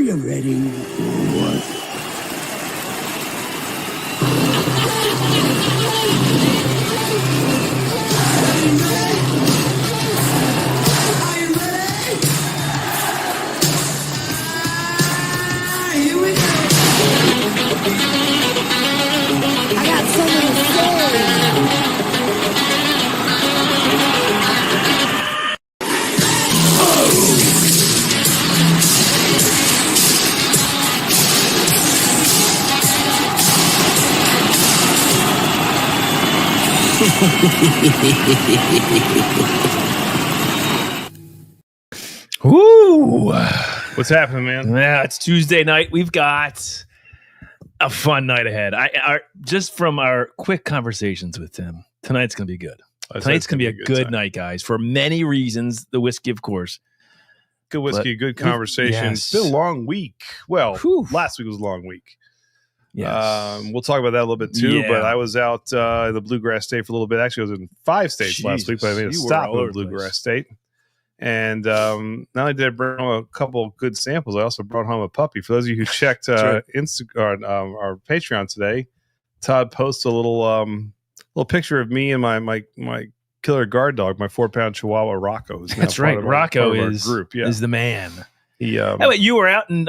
you ready for what? I got something to say. Woo! What's happening, man? Yeah, it's Tuesday night. We've got a fun night ahead. Just from our quick conversations with Tim, tonight's going to be good. Tonight's going to be a good night, guys, for many reasons. The whiskey, of course. Good whiskey, good conversation. Yes. It's been a long week. Well, last week was a long week. Yes. We'll talk about that a little bit too, Yeah. but I was out in the Bluegrass State for a little bit. Actually, I was in 5 states last week, but I made a you were stop all in over the the Bluegrass place. State. And not only did I bring home a couple of good samples, I also brought home a puppy. For those of you who checked our Patreon today, Todd posted a little picture of me and my killer guard dog, my 4-pound Chihuahua Rocco. Who's now That's right. part of our Rocco group. is the man. He, You were out in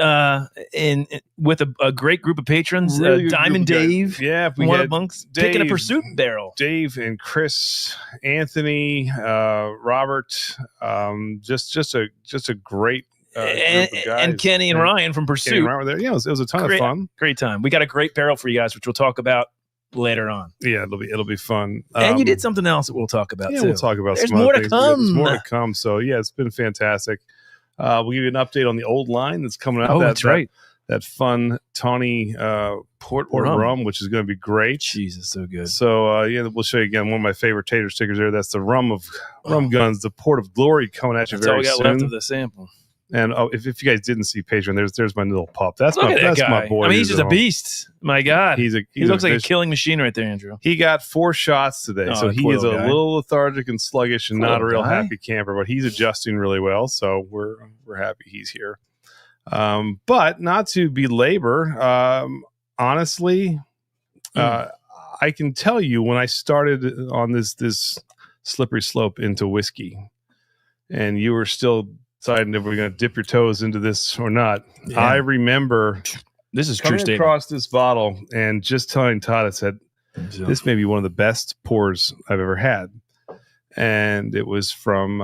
with a great group of patrons, really good Diamond group of guys. Dave, Yeah, we one had amongst picking a Dave, pursuit barrel. Dave and Chris, Anthony, Robert, just a great group of guys. And Kenny and Ryan from Kenny Pursuit. and Ryan were there. Yeah, it was a ton of fun. Great time. We got a great barrel for you guys, which we'll talk about later on. Yeah, it'll be fun. And you did something else that we'll talk about. Yeah, too. we'll talk about. There's some more other to things. Yeah, there's come. more to come. So yeah, it's been fantastic. We'll give you an update on the old line that's coming out. Oh, that's right. That fun tawny port rum, which is going to be great. Jesus, so good. So we'll show you again one of my favorite tater stickers there. That's the rum guns, the Port of Glory coming at you That's all very we got soon. left of the sample. And if you guys didn't see Patreon, there's my little pup. That's Look my at that guy. my boy. I mean, he's who's just at a home. beast. My God, He looks like a fish. killing machine right there, Andrew. He got 4 shots today, Oh, so he poor is a guy. little lethargic and sluggish and not a real guy. happy camper, but he's adjusting really well. So we're happy he's here. But not to belabor, honestly, I can tell you when I started on this slippery slope into whiskey, and you were still deciding if we're going to dip your toes into this or not. Yeah. I remember This is true coming statement. across this bottle and just telling Todd, I said, this may be one of the best pours I've ever had. And it was from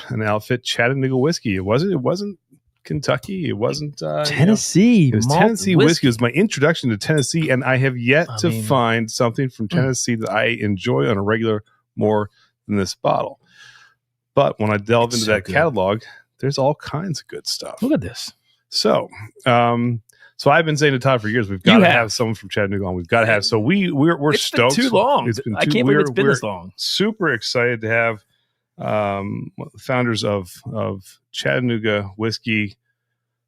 an outfit, Chattanooga Whiskey. It wasn't Kentucky. It wasn't Tennessee. it was malt Tennessee whiskey. It was my introduction to Tennessee, and I have yet to mean, find something from Tennessee that I enjoy on a regular more than this bottle. But when I delve It's into so that good. catalog, there's all kinds of good stuff. Look at this. So, so I've been saying to Todd for years, we've got to have someone from Chattanooga on. We've got to have. So we're It's stoked. been too long. I can't believe it's been this long. Super excited to have founders of Chattanooga Whiskey.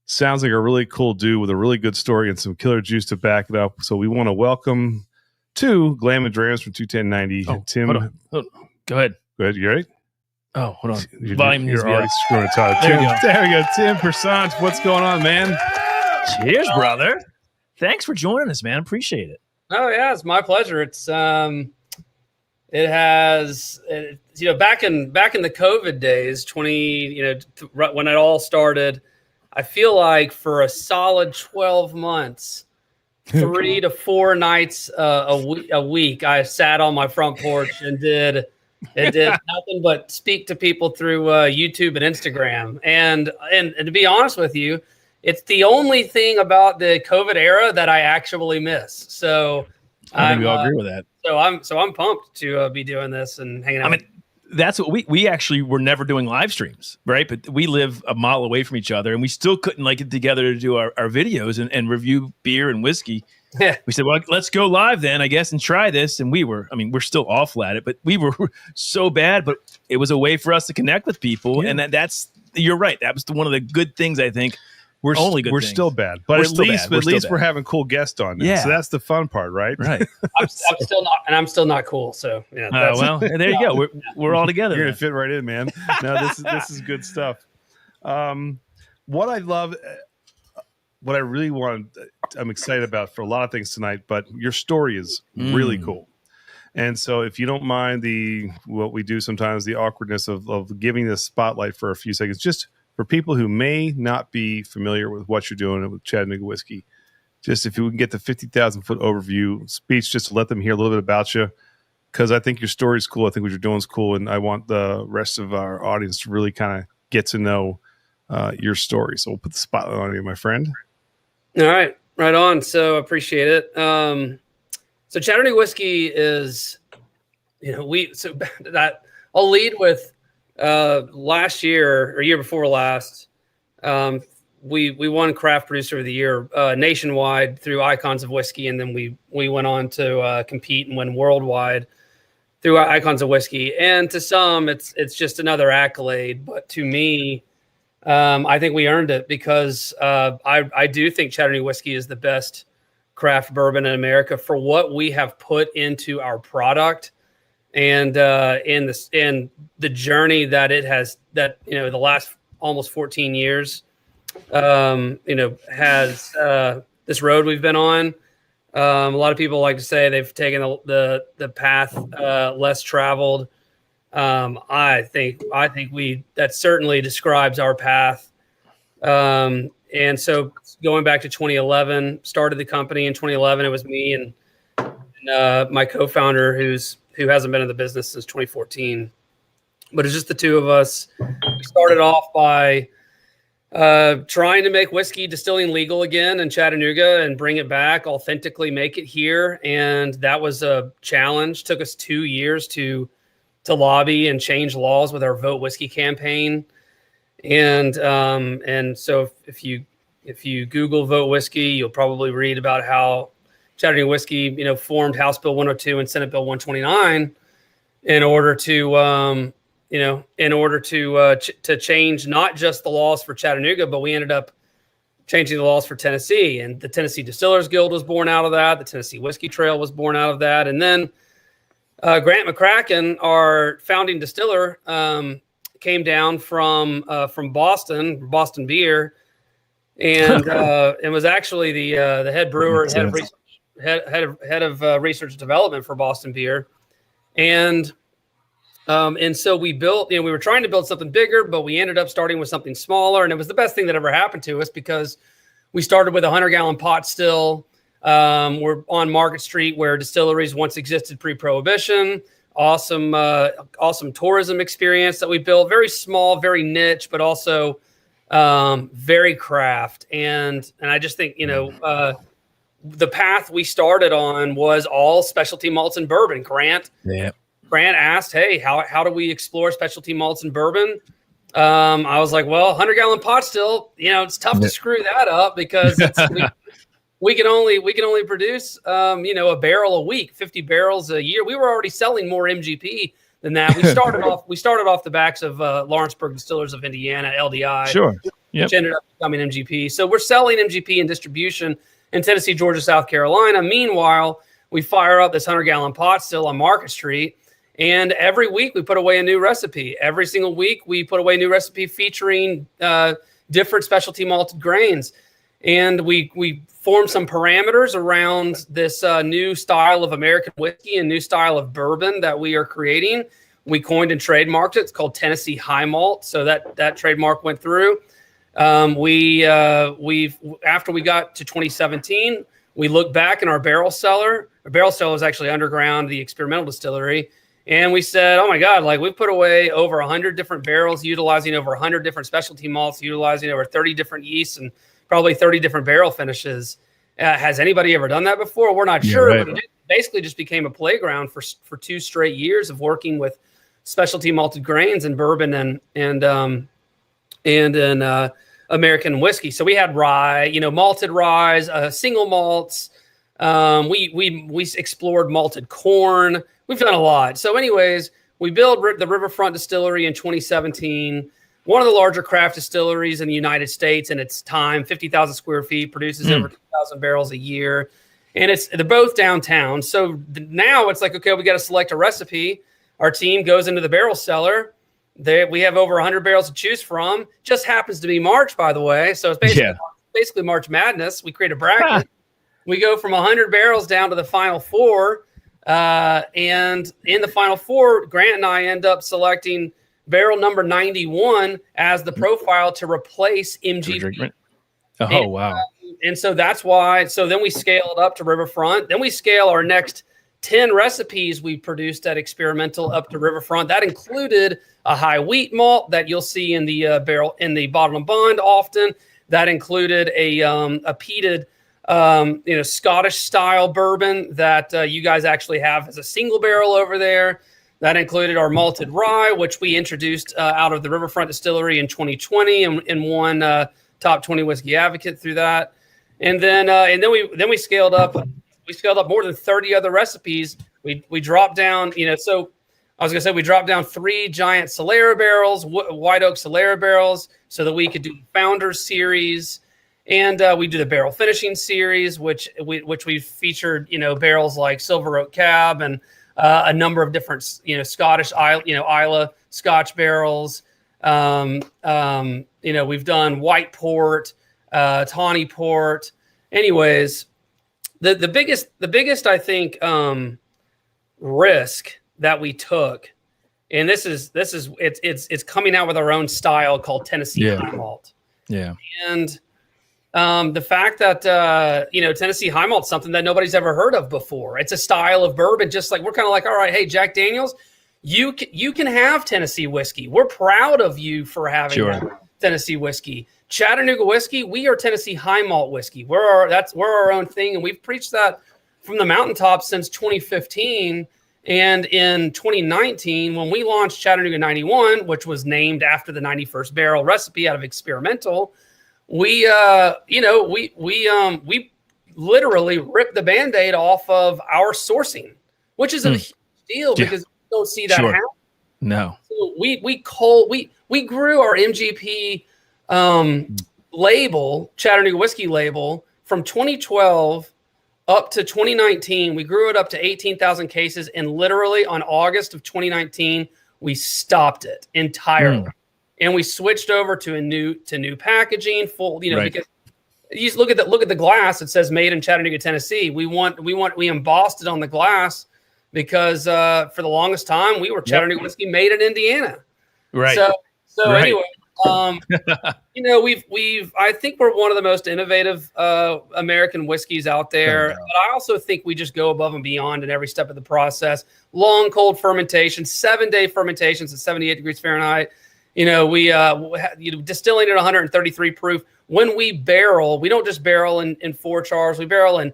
Sounds like a really cool dude with a really good story and some killer juice to back it up. So we want to welcome to Glam and Drams from 21090. Tim, hold on. Go ahead. Go ahead. You ready? Oh, hold on. You're Volume needs to be already up. screwing it, Todd. There you go. There we go. Tim Piersant, what's going on, man? Cheers, brother. Thanks for joining us, man. Appreciate it. Oh yeah, it's my pleasure. It's back in the COVID days, when it all started, I feel like for a solid 12 months, 3 to 4 nights a week, I sat on my front porch and did nothing but speak to people through YouTube and Instagram. And to be honest with you, it's the only thing about the COVID era that I actually miss. So I think we all agree with that. So I'm pumped to be doing this and hanging out. I mean, that's what we actually were never doing live streams, right? But we live a mile away from each other, and we still couldn't get together to do our videos and review beer and whiskey. We said, well, let's go live then, I guess, and try this. And we're still awful at it, but we were so bad. But it was a way for us to connect with people, and you're right. That was one of the good things, I think. We're still bad, but at least we're having cool guests on now. Yeah. So that's the fun part, right? Right. I'm still not cool. So yeah. Well, there you go. We're all together. You're gonna fit right in, man. No, this is good stuff. What I love what I really I'm excited about for a lot of things tonight, but your story is really cool. And so if you don't mind what we do sometimes, the awkwardness of giving this spotlight for a few seconds, just for people who may not be familiar with what you're doing with Chattanooga Whiskey, just if you can get the 50,000-foot overview speech, just to let them hear a little bit about you, because I think your story is cool. I think what you're doing is cool, and I want the rest of our audience to really kind of get to know your story. So we'll put the spotlight on you, my friend. All right, right on. So appreciate it. So Chattanooga Whiskey is, I'll lead with last year or year before last. We won Craft Producer of the Year nationwide through Icons of Whiskey, and then we went on to compete and win worldwide through Icons of Whiskey. And to some, it's just another accolade, but to me, I think we earned it because I do think Chattanooga Whiskey is the best craft bourbon in America for what we have put into our product and in the journey that it has, that the last almost 14 years has this road we've been on. A lot of people like to say they've taken the path less traveled. I think that certainly describes our path. And so going back to 2011, started the company in 2011. It was me and my co-founder who hasn't been in the business since 2014, but it's just the two of us. We started off by trying to make whiskey distilling legal again in Chattanooga and bring it back, authentically make it here. And that was a challenge. Took us 2 years to lobby and change laws with our Vote Whiskey campaign. And so if you Google Vote Whiskey, you'll probably read about how Chattanooga Whiskey, formed House Bill 102 and Senate Bill 129 in order to change not just the laws for Chattanooga, but we ended up changing the laws for Tennessee. And the Tennessee Distillers Guild was born out of that. The Tennessee Whiskey Trail was born out of that. And then Grant McCracken, our founding distiller, came down from Boston Beer, and was actually the head brewer, head of research and development for Boston Beer, and so we built. We were trying to build something bigger, but we ended up starting with something smaller, and it was the best thing that ever happened to us because we started with a 100-gallon pot still. We're on Market Street where distilleries once existed pre-prohibition. Awesome tourism experience that we built. Very small, very niche, but also very craft. And I just think, the path we started on was all specialty malts and bourbon. Grant asked, hey, how do we explore specialty malts and bourbon? I was like, well, 100-gallon pot still, it's tough to screw that up because we can only produce, a barrel a week, 50 barrels a year. We were already selling more MGP than that. We started off the backs of Lawrenceburg Distillers of Indiana, LDI, sure, which ended up becoming MGP. So we're selling MGP in distribution in Tennessee, Georgia, South Carolina. Meanwhile, we fire up this 100-gallon pot still on Market Street, and every week we put away a new recipe. Every single week we put away a new recipe featuring different specialty malted grains. And we formed some parameters around this new style of American whiskey and new style of bourbon that we are creating. We coined and trademarked it. It's called Tennessee High Malt. So that trademark went through. After we got to 2017, we looked back in our barrel cellar. Our barrel cellar was actually underground, the experimental distillery. And we said, oh my God, we've put away over 100 different barrels, utilizing over 100 different specialty malts, utilizing over 30 different yeasts and probably 30 different barrel finishes. Has anybody ever done that before? We're not sure, right. But it basically just became a playground for 2 straight years of working with specialty malted grains and bourbon and American whiskey. So we had rye, malted rye, single malts. We explored malted corn. We've done a lot. So anyways, we built the Riverfront Distillery in 2017. One of the larger craft distilleries in the United States in its time, 50,000 square feet, produces over 2,000 barrels a year. And they're both downtown. So now it's like, okay, we got to select a recipe. Our team goes into the barrel cellar. We have over 100 barrels to choose from. Just happens to be March, by the way. So it's basically basically March Madness. We create a bracket. We go from 100 barrels down to the final 4. And in the final 4, Grant and I end up selecting barrel number 91 as the profile to replace MGP. Oh, wow. And so that's why. So then we scale it up to Riverfront. Then we scale our next 10 recipes we produced at Experimental up to Riverfront. That included a high wheat malt that you'll see in the barrel in the bottle and bond often. That included a peated, Scottish style bourbon that you guys actually have as a single barrel over there. That included our malted rye, which we introduced out of the Riverfront Distillery in 2020 and won Top 20 Whiskey Advocate through that. And then we scaled up. We scaled up more than 30 other recipes. We dropped down, so I was going to say we dropped down 3 giant Solera barrels, white oak Solera barrels, so that we could do the Founders series. And we do the barrel finishing series, which we featured, barrels like Silver Oak Cab and a number of different, Scottish, Islay Scotch barrels. We've done white port, tawny port. Anyways, the biggest I think risk that we took, and it's coming out with our own style called Tennessee High Malt. Yeah. And the fact that Tennessee High Malt is something that nobody's ever heard of before. It's a style of bourbon, just like we're kind of like, all right, hey, Jack Daniels, you can have Tennessee whiskey. We're proud of you for having Tennessee whiskey. Chattanooga Whiskey, we are Tennessee High Malt whiskey. We're our own thing, and we've preached that from the mountaintops since 2015. And in 2019, when we launched Chattanooga 91, which was named after the 91st barrel recipe out of Experimental, we literally ripped the Band-Aid off of our sourcing, which is a huge deal because you don't see that happen. No. So we grew our MGP label, Chattanooga Whiskey label, from 2012 up to 2019. We grew it up to 18,000 cases, and literally on August of 2019, we stopped it entirely. And we switched over to new packaging, full, because you just look at the glass. It says "Made in Chattanooga, Tennessee." We embossed it on the glass because for the longest time we were Chattanooga Whiskey made in Indiana. Right. So anyway, I think we're one of the most innovative American whiskeys out there. But I also think we just go above and beyond in every step of the process. Long cold fermentation, 7-day fermentations at 78 degrees Fahrenheit. We distilling at 133 proof. When we barrel, we don't just barrel in 4 chars. We barrel in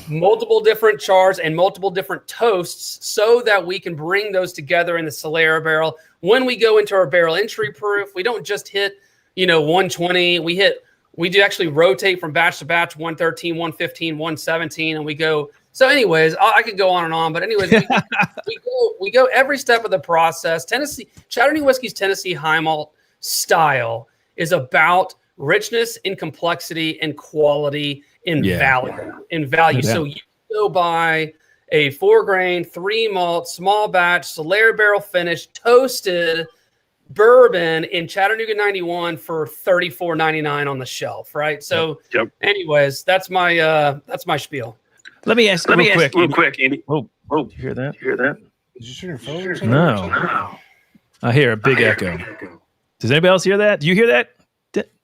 multiple different chars and multiple different toasts so that we can bring those together in the Solera barrel. When we go into our barrel entry proof, we don't just hit, 120. We do actually rotate from batch to batch, 113, 115, 117, and we go. So anyways, I could go on and on, but anyways, we go every step of the process. Chattanooga Whiskey's Tennessee High Malt style is about richness and complexity and quality and value. Yeah. So you go buy a 4-grain, 3-malt, small batch, Solera barrel finish, toasted bourbon in Chattanooga 91 for $34.99 on the shelf, right? So anyways, that's my spiel. Let me ask real quick, Andy. Oh, did you hear that? Did you turn your phone? No. I hear a big echo. Does anybody else hear that? Do you hear that?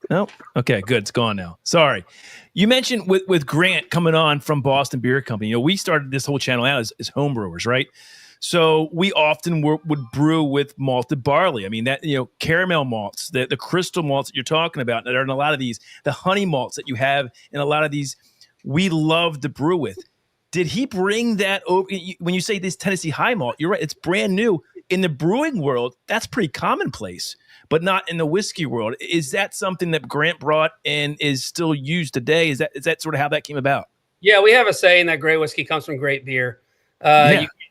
No? Okay, good. It's gone now. Sorry. You mentioned with Grant coming on from Boston Beer Company, we started this whole channel out as home brewers, right? So we often would brew with malted barley. I mean, that, caramel malts, the crystal malts that you're talking about that are in a lot of these, the honey malts that you have in a lot of these, we love to brew with. Did he bring that over? When you say this Tennessee High Malt, you're right. It's brand new. In the brewing world, that's pretty commonplace, but not in the whiskey world. Is that something that Grant brought and is still used today? Is that sort of how that came about? Yeah, we have a saying that great whiskey comes from great beer.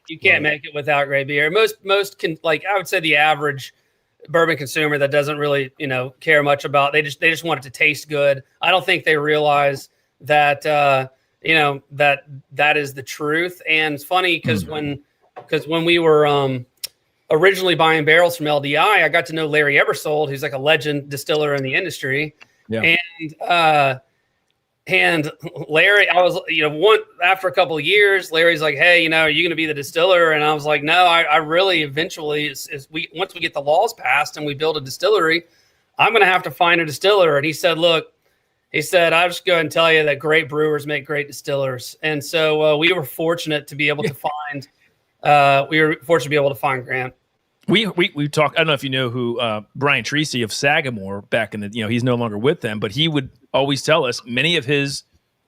You can't make it without great beer. Most can, like, I would say the average bourbon consumer that doesn't really, care much about, they just want it to taste good. I don't think they realize that, that is the truth. And it's funny because when we were originally buying barrels from LDI, I got to know Larry Ebersold, who's like a legend distiller in the industry. Yeah. And Larry, I was, after a couple of years, Larry's like, hey, are you going to be the distiller? And I was like, no, I really eventually, once we get the laws passed and we build a distillery, I'm going to have to find a distiller. And he said, look, I'll just go ahead and tell you that great brewers make great distillers. And so we were fortunate to be able to find, Grant. We talk. I don't know if you know who Brian Treacy of Sagamore back in the, he's no longer with them, but he would always tell us many of his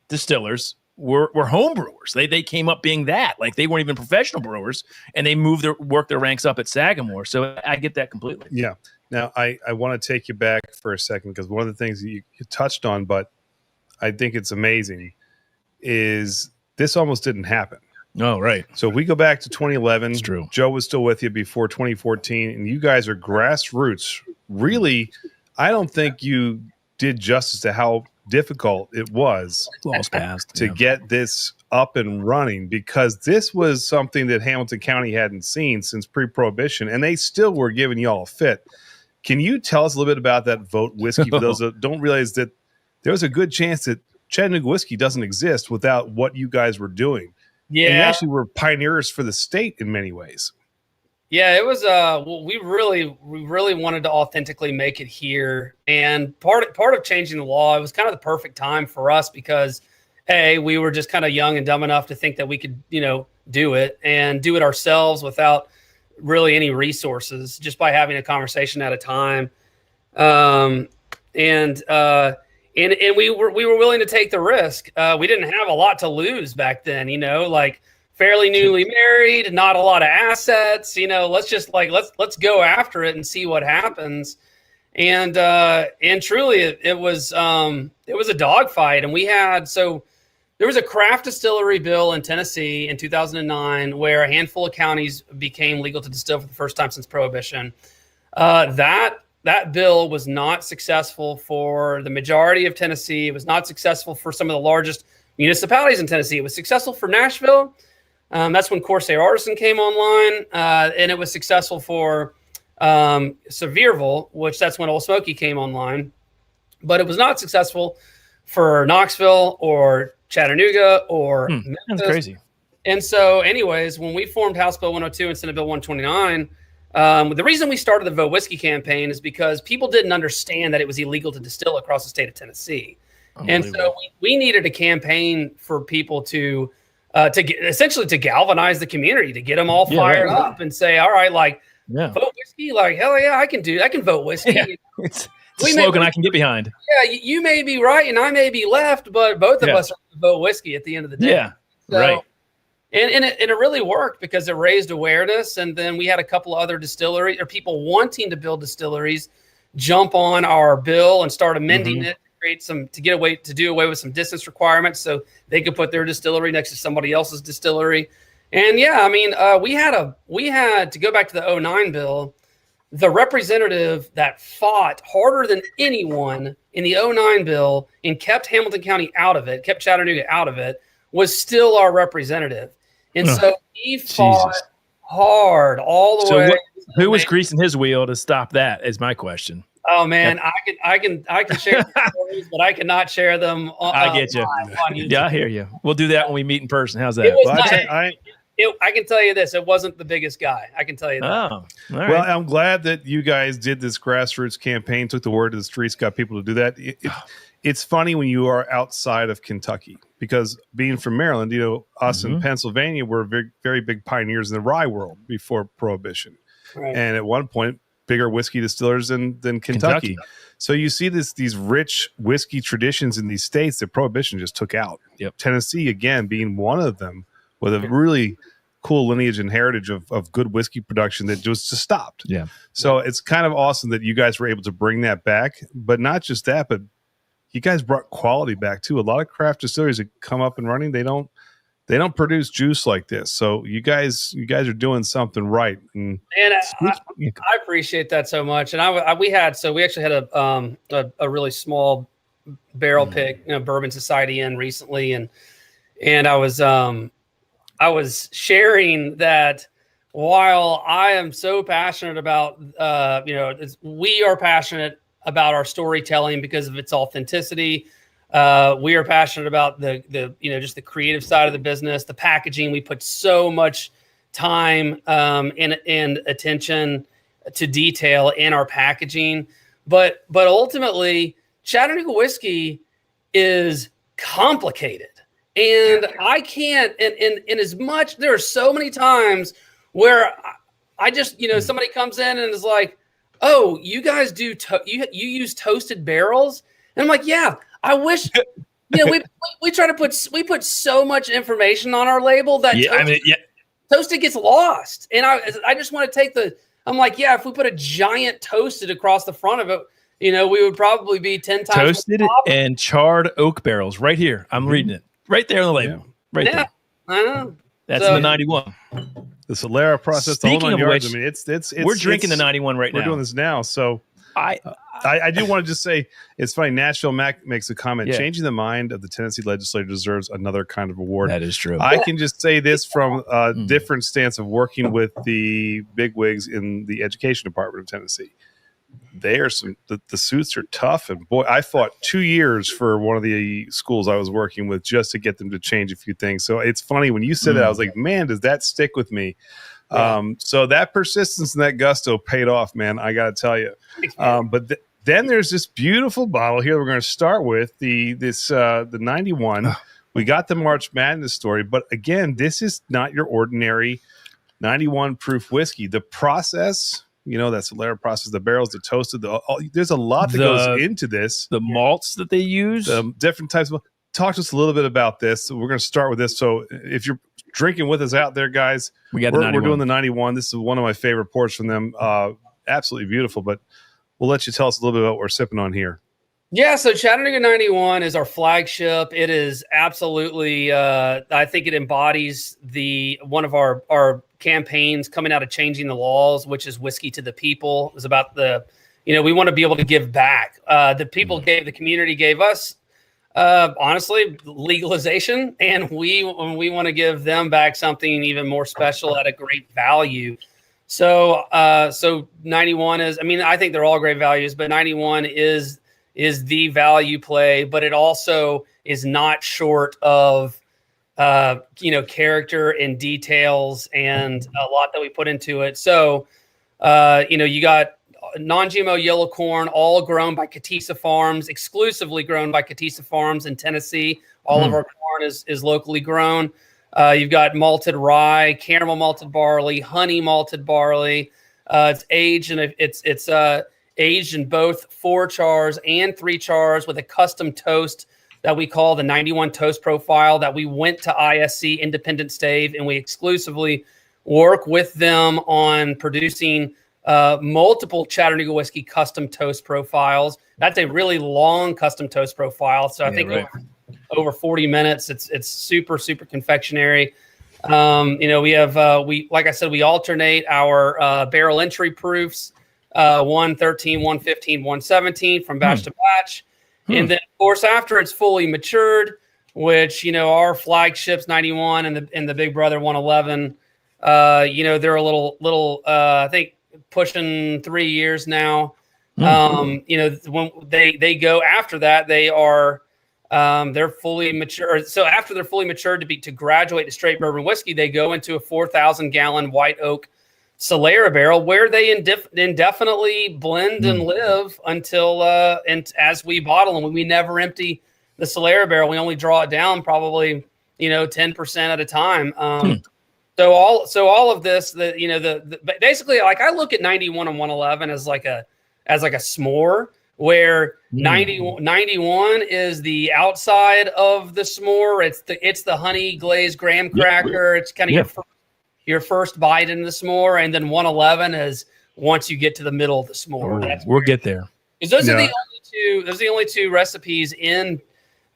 distillers were home brewers. They came up being that, like they weren't even professional brewers, and they worked their ranks up at Sagamore. So I get that completely. Yeah. Now I want to take you back for a second, because one of the things that you touched on, but I think it's amazing, is this almost didn't happen. Oh, right. So if we go back to 2011, It's true. Joe was still with you before 2014, and you guys are grassroots. Really, I don't think you did justice to how difficult it was Laws passed to get this up and running, because this was something that Hamilton County hadn't seen since pre-Prohibition, and they still were giving you all a fit. Can you tell us a little bit about that Vote Whiskey for those that don't realize that there was a good chance that Chattanooga Whiskey doesn't exist without what you guys were doing? Yeah. And you actually were pioneers for the state in many ways. Yeah, it was. We really wanted to authentically make it here, and part of changing the law, it was kind of the perfect time for us because, we were just kind of young and dumb enough to think that we could, do it and do it ourselves without really any resources, just by having a conversation at a time, and we were willing to take the risk. We didn't have a lot to lose back then, fairly newly married, not a lot of assets, let's just let's go after it and see what happens. And truly it was a dogfight. And there was a craft distillery bill in Tennessee in 2009 where a handful of counties became legal to distill for the first time since Prohibition. That bill was not successful for the majority of Tennessee. It was not successful for some of the largest municipalities in Tennessee. It was successful for Nashville. That's when Corsair Artisan came online, and it was successful for Sevierville, which that's when Old Smoky came online. But it was not successful for Knoxville or Chattanooga or Memphis. That's crazy. And so, anyways, when we formed House Bill 102 and Senate Bill 129, the reason we started the Vote Whiskey campaign is because people didn't understand that it was illegal to distill across the state of Tennessee. And so we needed a campaign for people to essentially galvanize the community, to get them all fired up and say, all right, vote whiskey, hell yeah, I can vote whiskey. Yeah. It's a slogan I can get behind. Yeah, you may be right and I may be left, but both of us are going to vote whiskey at the end of the day. Yeah, right. And it really worked because it raised awareness. And then we had a couple of other distilleries or people wanting to build distilleries jump on our bill and start amending it, to do away with some distance requirements so they could put their distillery next to somebody else's distillery. And we had to go back to the 2009 bill. The representative that fought harder than anyone in the 2009 bill and kept Hamilton County out of it, kept Chattanooga out of it, was still our representative. And so he fought hard all the way. Who was greasing his wheel to stop that is my question. Oh man, I can share stories, but I cannot share them. I get you. Yeah, I hear you. We'll do that when we meet in person. How's that? I can tell you this: it wasn't the biggest guy. I can tell you that. Oh, all right. Well, I'm glad that you guys did this grassroots campaign, took the word to the streets, got people to do that. It's funny when you are outside of Kentucky, because being from Maryland, us in Pennsylvania were very, very big pioneers in the rye world before Prohibition, and at one point, bigger whiskey distillers than Kentucky. So you see these rich whiskey traditions in these states that Prohibition just took out. Yep. Tennessee, again, being one of them, with a really cool lineage and heritage of good whiskey production that just stopped. Yeah. So it's kind of awesome that you guys were able to bring that back. But not just that, but you guys brought quality back too. A lot of craft distilleries that come up and running, they don't produce juice like this. So you guys are doing something right. And I appreciate that so much. And we actually had a really small barrel pick, Bourbon Society in recently, and I was sharing that while I am so passionate about, we are passionate about our storytelling because of its authenticity. We are passionate about the just the creative side of the business, the packaging. We put so much time and attention to detail in our packaging, but ultimately Chattanooga Whiskey is complicated, and I can't. And as much, there are so many times where I just somebody comes in and is like, "Oh, you guys do you use toasted barrels?" And I'm like, "Yeah, I wish." We try to put so much information on our label that toasted gets lost. And I just want to take I'm like, yeah, if we put a giant toasted across the front of it, we would probably be 10 times toasted and charred oak barrels right here. I'm reading it right there on the label. Right there. I know. That's in the 91. The Solera process. Speaking of yards, which, I mean, it's we're drinking the 91 right now. We're doing this now. So I do want to just say, it's funny. Nashville Mac makes a comment. Yeah. Changing the mind of the Tennessee legislature deserves another kind of award. That is true. I can just say this from a different stance of working with the bigwigs in the education department of Tennessee. The suits are tough, and boy, I fought 2 years for one of the schools I was working with just to get them to change a few things. So it's funny when you said that, I was like, man, does that stick with me? Yeah. So that persistence and that gusto paid off, man. I got to tell you. But then there's this beautiful bottle here. We're going to start with the 91. We got the March Madness story, but again, this is not your ordinary 91 proof whiskey. The process, that Solera process, the barrels, the toasted, there's a lot that goes into this. The malts that they use, different types of. Talk to us a little bit about this. We're going to start with this. So if you're drinking with us out there, guys, we're doing the 91. This is one of my favorite pours from them. Absolutely beautiful, but we'll let you tell us a little bit about what we're sipping on here. Yeah, so Chattanooga 91 is our flagship. It is absolutely, I think it embodies one of our campaigns coming out of Changing the Laws, which is whiskey to the people. It was about we want to be able to give back. The community gave us, honestly, legalization, and we want to give them back something even more special at a great value. So 91 is, I think they're all great values, but 91 is the value play, but it also is not short of, character and details and a lot that we put into it. So, you got non-GMO yellow corn, all grown by Catisa Farms, exclusively grown by Catisa Farms in Tennessee. All of our corn is locally grown. You've got malted rye, caramel malted barley, honey malted barley. It's aged and it's aged in both 4 chars and 3 chars with a custom toast that we call the 91 toast profile that we went to ISC Independent Stave, and we exclusively work with them on producing multiple Chattanooga Whiskey custom toast profiles. That's a really long custom toast profile. So I think over 40 minutes, it's super, super confectionery. We have, like I said, we alternate our barrel entry proofs, 113, 115, 117 from batch to batch. And then, of course, after it's fully matured, which, our flagships 91 and the Big Brother 111, they're a little I think pushing 3 years now. When they go after that, they are they're fully mature. So after they're fully matured to graduate to straight bourbon whiskey, they go into a 4,000-gallon white oak Solera barrel where they indefinitely blend and live until and as we bottle them. We never empty the Solera barrel. We only draw it down probably 10% at a time. So all of this, basically, like, I look at 91 and 111 as like a s'more, where 91 is the outside of the s'more. It's the honey glazed graham cracker. It's kind of your first bite in the s'more, and then 111 is once you get to the middle of the s'more. We'll get there. Because those are the only two recipes in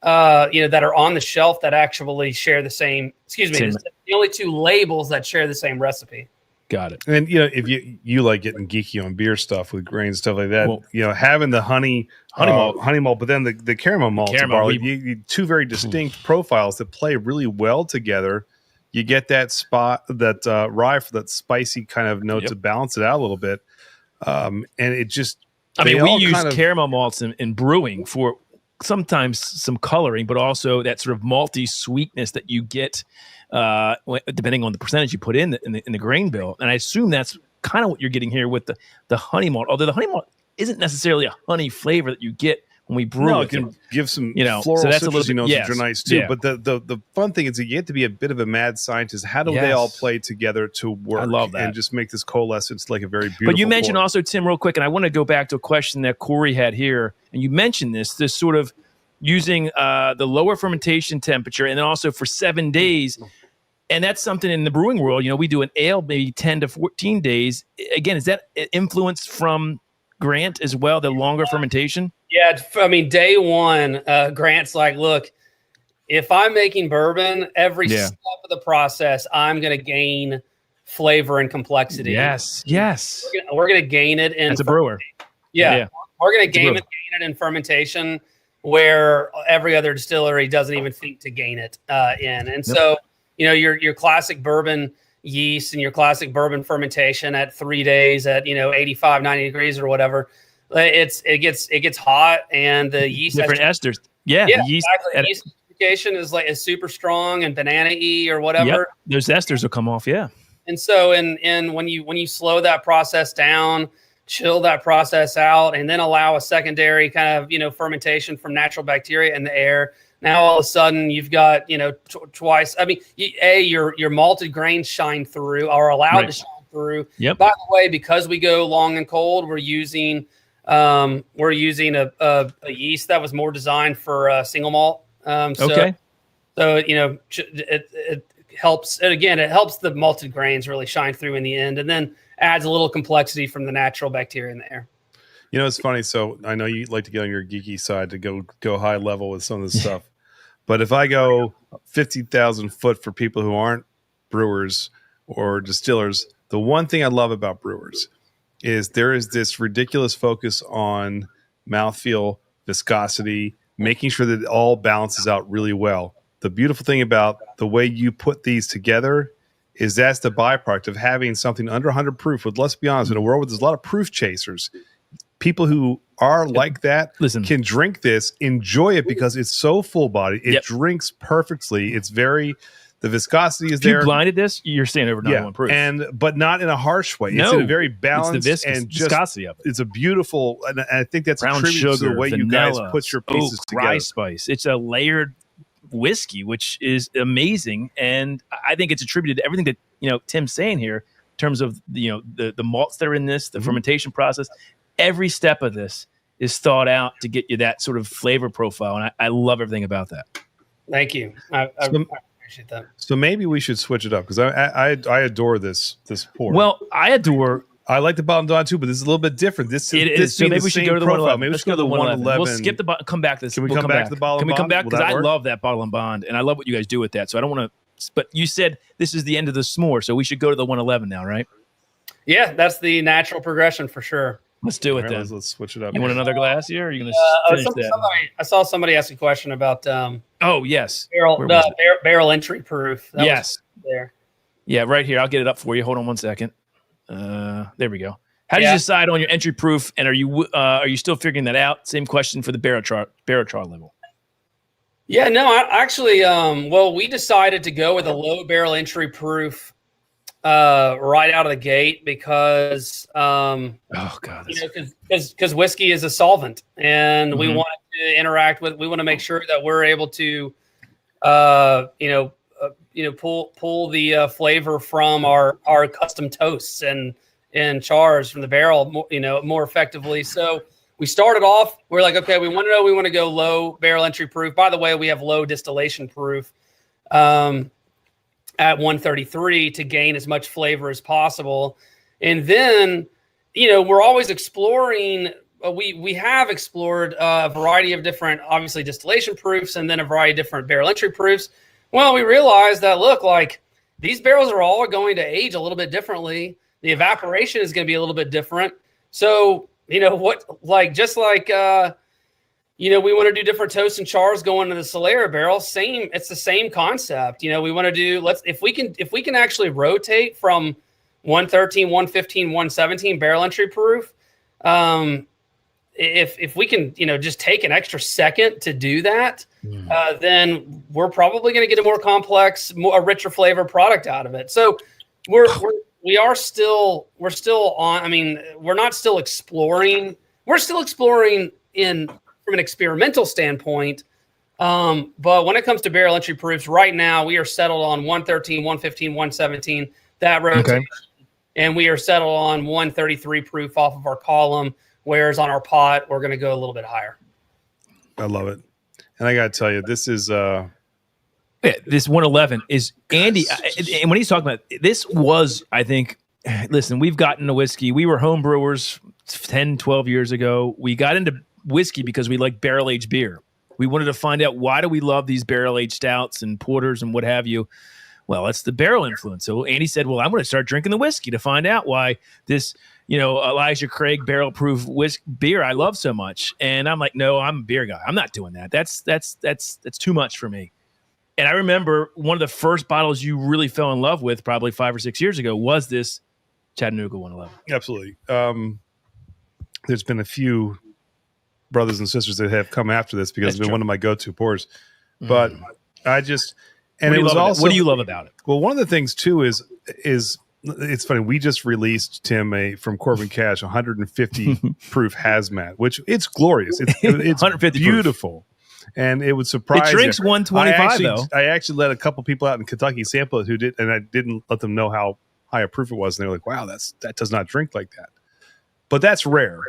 that are on the shelf that actually share the same. The only 2 labels that share the same recipe. Got it. And if you like getting geeky on beer stuff with grain and stuff like that, having the honey malt, but then the caramel malt, barley, you 2 very distinct profiles that play really well together. You get that rye for that spicy kind of note to balance it out a little bit, and it just I mean, They we all use kind of- caramel malts in brewing for sometimes some coloring, but also that sort of malty sweetness that you get depending on the percentage you put in the grain bill. And I assume that's kind of what you're getting here with the honey malt. Although the honey malt isn't necessarily a honey flavor that you get when we brew. No, it it can give some so floral that's a little citrusy bit, notes, yes, which are nice too. yeah. But the fun thing is that you get to be a bit of a mad scientist. How do they all Yes. play together to work? I love that. And just make this coalescence like a very beautiful. But you mentioned pour. also, Tim, real quick, and I want to go back to a question that Corey had here. And you mentioned this sort of using the lower fermentation temperature and then also for 7 days. And that's something in the brewing world. We do an ale maybe 10 to 14 days. Again, is that influenced from Grant as well, the longer fermentation? Yeah, I mean, day one, Grant's like, look, if I'm making bourbon, every step of the process, I'm going to gain flavor and complexity. Yes. We're going to gain it in. As a brewer. Yeah. We're going to gain it in fermentation where every other distillery doesn't even think to gain it in. And so, your classic bourbon yeast and your classic bourbon fermentation at 3 days at 85, 90 degrees or whatever, it gets hot and the yeast different esters. The yeast exactly. Yeast acidification is super strong and banana-y or whatever. Yep. Those esters will come off. Yeah. And so and when you slow that process down, chill that process out, and then allow a secondary kind of fermentation from natural bacteria in the air, now all of a sudden you've got twice. I mean, your malted grains shine through, are allowed to shine through. Yep. By the way, because we go long and cold, we're using a yeast that was more designed for single malt. So it helps. And again, it helps the malted grains really shine through in the end, and then adds a little complexity from the natural bacteria in the air. It's funny. So I know you like to get on your geeky side to go high level with some of this stuff. But if I go 50,000 foot for people who aren't brewers or distillers, the one thing I love about brewers is there is this ridiculous focus on mouthfeel, viscosity, making sure that it all balances out really well. The beautiful thing about the way you put these together is that's the byproduct of having something under 100 proof. But let's be honest, in a world where there's a lot of proof chasers, people who are like that can drink this, enjoy it because it's so full bodied. It drinks perfectly. It's the viscosity is there. If you blinded this, you're staying over 91 proof. But not in a harsh way. It's in a very balanced and viscosity of it. It's a beautiful, and I think that's brown a tribute sugar, to the way vanilla, you guys put your pieces together. Rye spice. It's a layered whiskey, which is amazing. And I think it's attributed to everything that Tim's saying here in terms of the malts that are in this, the fermentation process. Every step of this is thought out to get you that sort of flavor profile, and I love everything about that. Thank you. I appreciate that. So maybe we should switch it up because I adore this pour. Well, I like the bottom dog too, but this is a little bit different. This is so maybe we should go to the 111. Maybe Let's go to the 111. We'll skip the come back to this. Can we come back to the bottle? Can we come back Will because I that work? love that bottle and bond, and I love what you guys do with that. So I don't want to. But you said this is the end of the s'more, so we should go to the 111 now, right? Yeah, that's the natural progression for sure. Let's do it Right, then. let's switch it up. You want another glass here? Or are you going to finish that? I saw somebody ask a question about oh yes, barrel entry proof. That yes, was there. Yeah, right here. I'll get it up for you. Hold on one second. There we go. How did you decide on your entry proof? And are you still figuring that out? Same question for the barrel char level. Yeah, no, I actually, we decided to go with a low barrel entry proof right out of the gate because, because whiskey is a solvent, and we want to interact with. We want to make sure that we're able to, pull the flavor from our custom toasts and chars from the barrel, more effectively. So we started off. We're like, okay, we want to go low barrel entry proof. By the way, we have low distillation proof at 133 to gain as much flavor as possible. And then, we're always exploring. We have explored a variety of different, obviously, distillation proofs, and then a variety of different barrel entry proofs. Well, we realized that these barrels are all going to age a little bit differently. The evaporation is going to be a little bit different. So, we want to do different toasts and chars going into the Solera barrel. It's the same concept. We want to do, if we can actually rotate from 113, 115, 117 barrel entry proof, if we can, just take an extra second to do that, then we're probably going to get a more complex, a richer flavor product out of it. So we're still on. I mean, we're not still exploring. We're still exploring from an experimental standpoint. But when it comes to barrel entry proofs, right now we are settled on 113, 115, 117, that rotation. Okay. And we are settled on 133 proof off of our column, whereas on our pot, we're going to go a little bit higher. I love it. And I got to tell you, this is this 111 is Andy. And when he's talking about this was, I think, listen, we've gotten to whiskey. We were home brewers 10, 12 years ago. We got into whiskey because we like barrel aged beer. We wanted to find out, why do we love these barrel aged stouts and porters and what have you? Well, it's the barrel influence. So Andy said, well, I'm going to start drinking the whiskey to find out why this, Elijah Craig barrel proof beer I love so much. And I'm like, no, I'm a beer guy. I'm not doing that. That's too much for me. And I remember one of the first bottles you really fell in love with probably 5 or 6 years ago was this Chattanooga 111. Absolutely. There's been a few brothers and sisters that have come after this because it's been one of my go-to pours. But I just, and it was also, what do you love about it? Well, one of the things too is it's funny. We just released, Tim, from Corbin Cash, 150 proof hazmat, which it's glorious. It's 150 beautiful. Proof. And it would surprise you. It drinks 125 though. I actually let a couple people out in Kentucky sample it who did, and I didn't let them know how high a proof it was. And they were like, wow, that does not drink like that. But that's rare.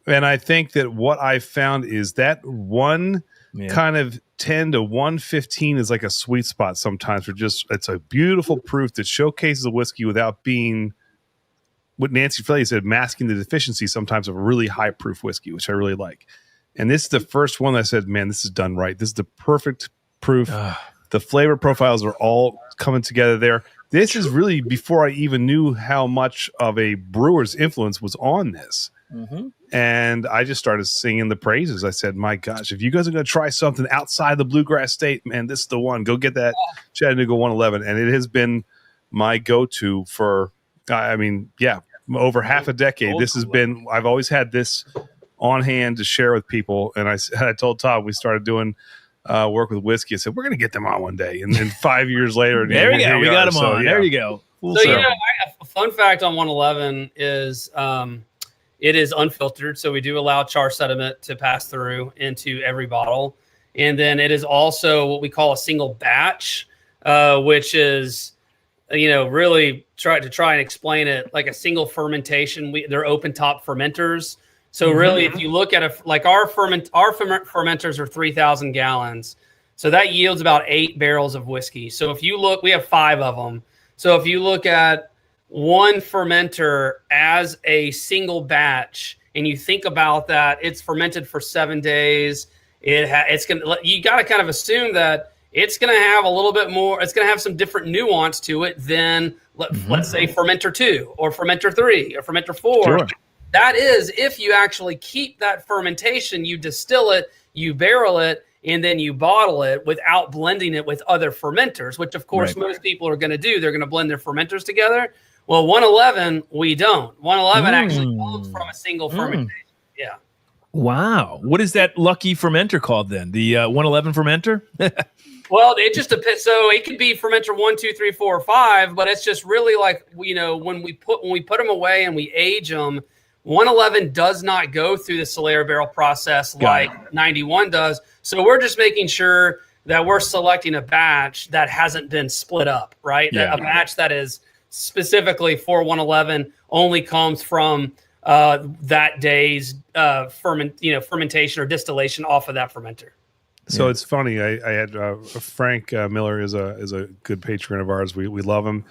And I think that what I found is that one kind of 10 to 115 is like a sweet spot sometimes for it's a beautiful proof that showcases a whiskey without being what Nancy Philly said, masking the deficiency sometimes of a really high proof whiskey, which I really like. And this is the first one that I said, man, this is done right. This is the perfect proof. The flavor profiles are all coming together there. This is really before I even knew how much of a brewer's influence was on this. Mm-hmm. And I just started singing the praises. I said, my gosh, if you guys are going to try something outside the bluegrass state, man, this is the one. Go get that Chattanooga 111. And it has been my go-to for, over half a decade. This has been, I've always had this on hand to share with people. And I told Todd, we started doing work with whiskey. I said, we're going to get them on one day. And then 5 years later, there we go. We got them on. Yeah. There you go. A fun fact on 111 is, it is unfiltered, so we do allow char sediment to pass through into every bottle. And then it is also what we call a single batch, which is, really try and explain it like a single fermentation. They're open top fermenters. So really, if you look at our fermenters are 3,000 gallons. So that yields about 8 barrels of whiskey. So if you look, we have 5 of them. So if you look at one fermenter as a single batch, and you think about that, it's fermented for 7 days. You got to kind of assume that it's going to have a little bit more. It's going to have some different nuance to it than let's say fermenter 2 or fermenter 3 or fermenter 4. Sure. That is, if you actually keep that fermentation, you distill it, you barrel it, and then you bottle it without blending it with other fermenters, which of course most people are going to do. They're going to blend their fermenters together. Well, 111, we don't. 111 actually comes from a single fermentation. Yeah. Wow. What is that lucky fermenter called then? The 111 fermenter? Well, it just depends. So it could be fermenter 1, 2, 3, 4, or 5, but it's just really like, when we put them away and we age them, 111 does not go through the Solera barrel process like 91 does. So we're just making sure that we're selecting a batch that hasn't been split up, right? Yeah. A batch that is specifically for 111 only comes from that day's fermentation or distillation off of that fermenter. So it's funny. I had Frank Miller is a good patron of ours. We love him,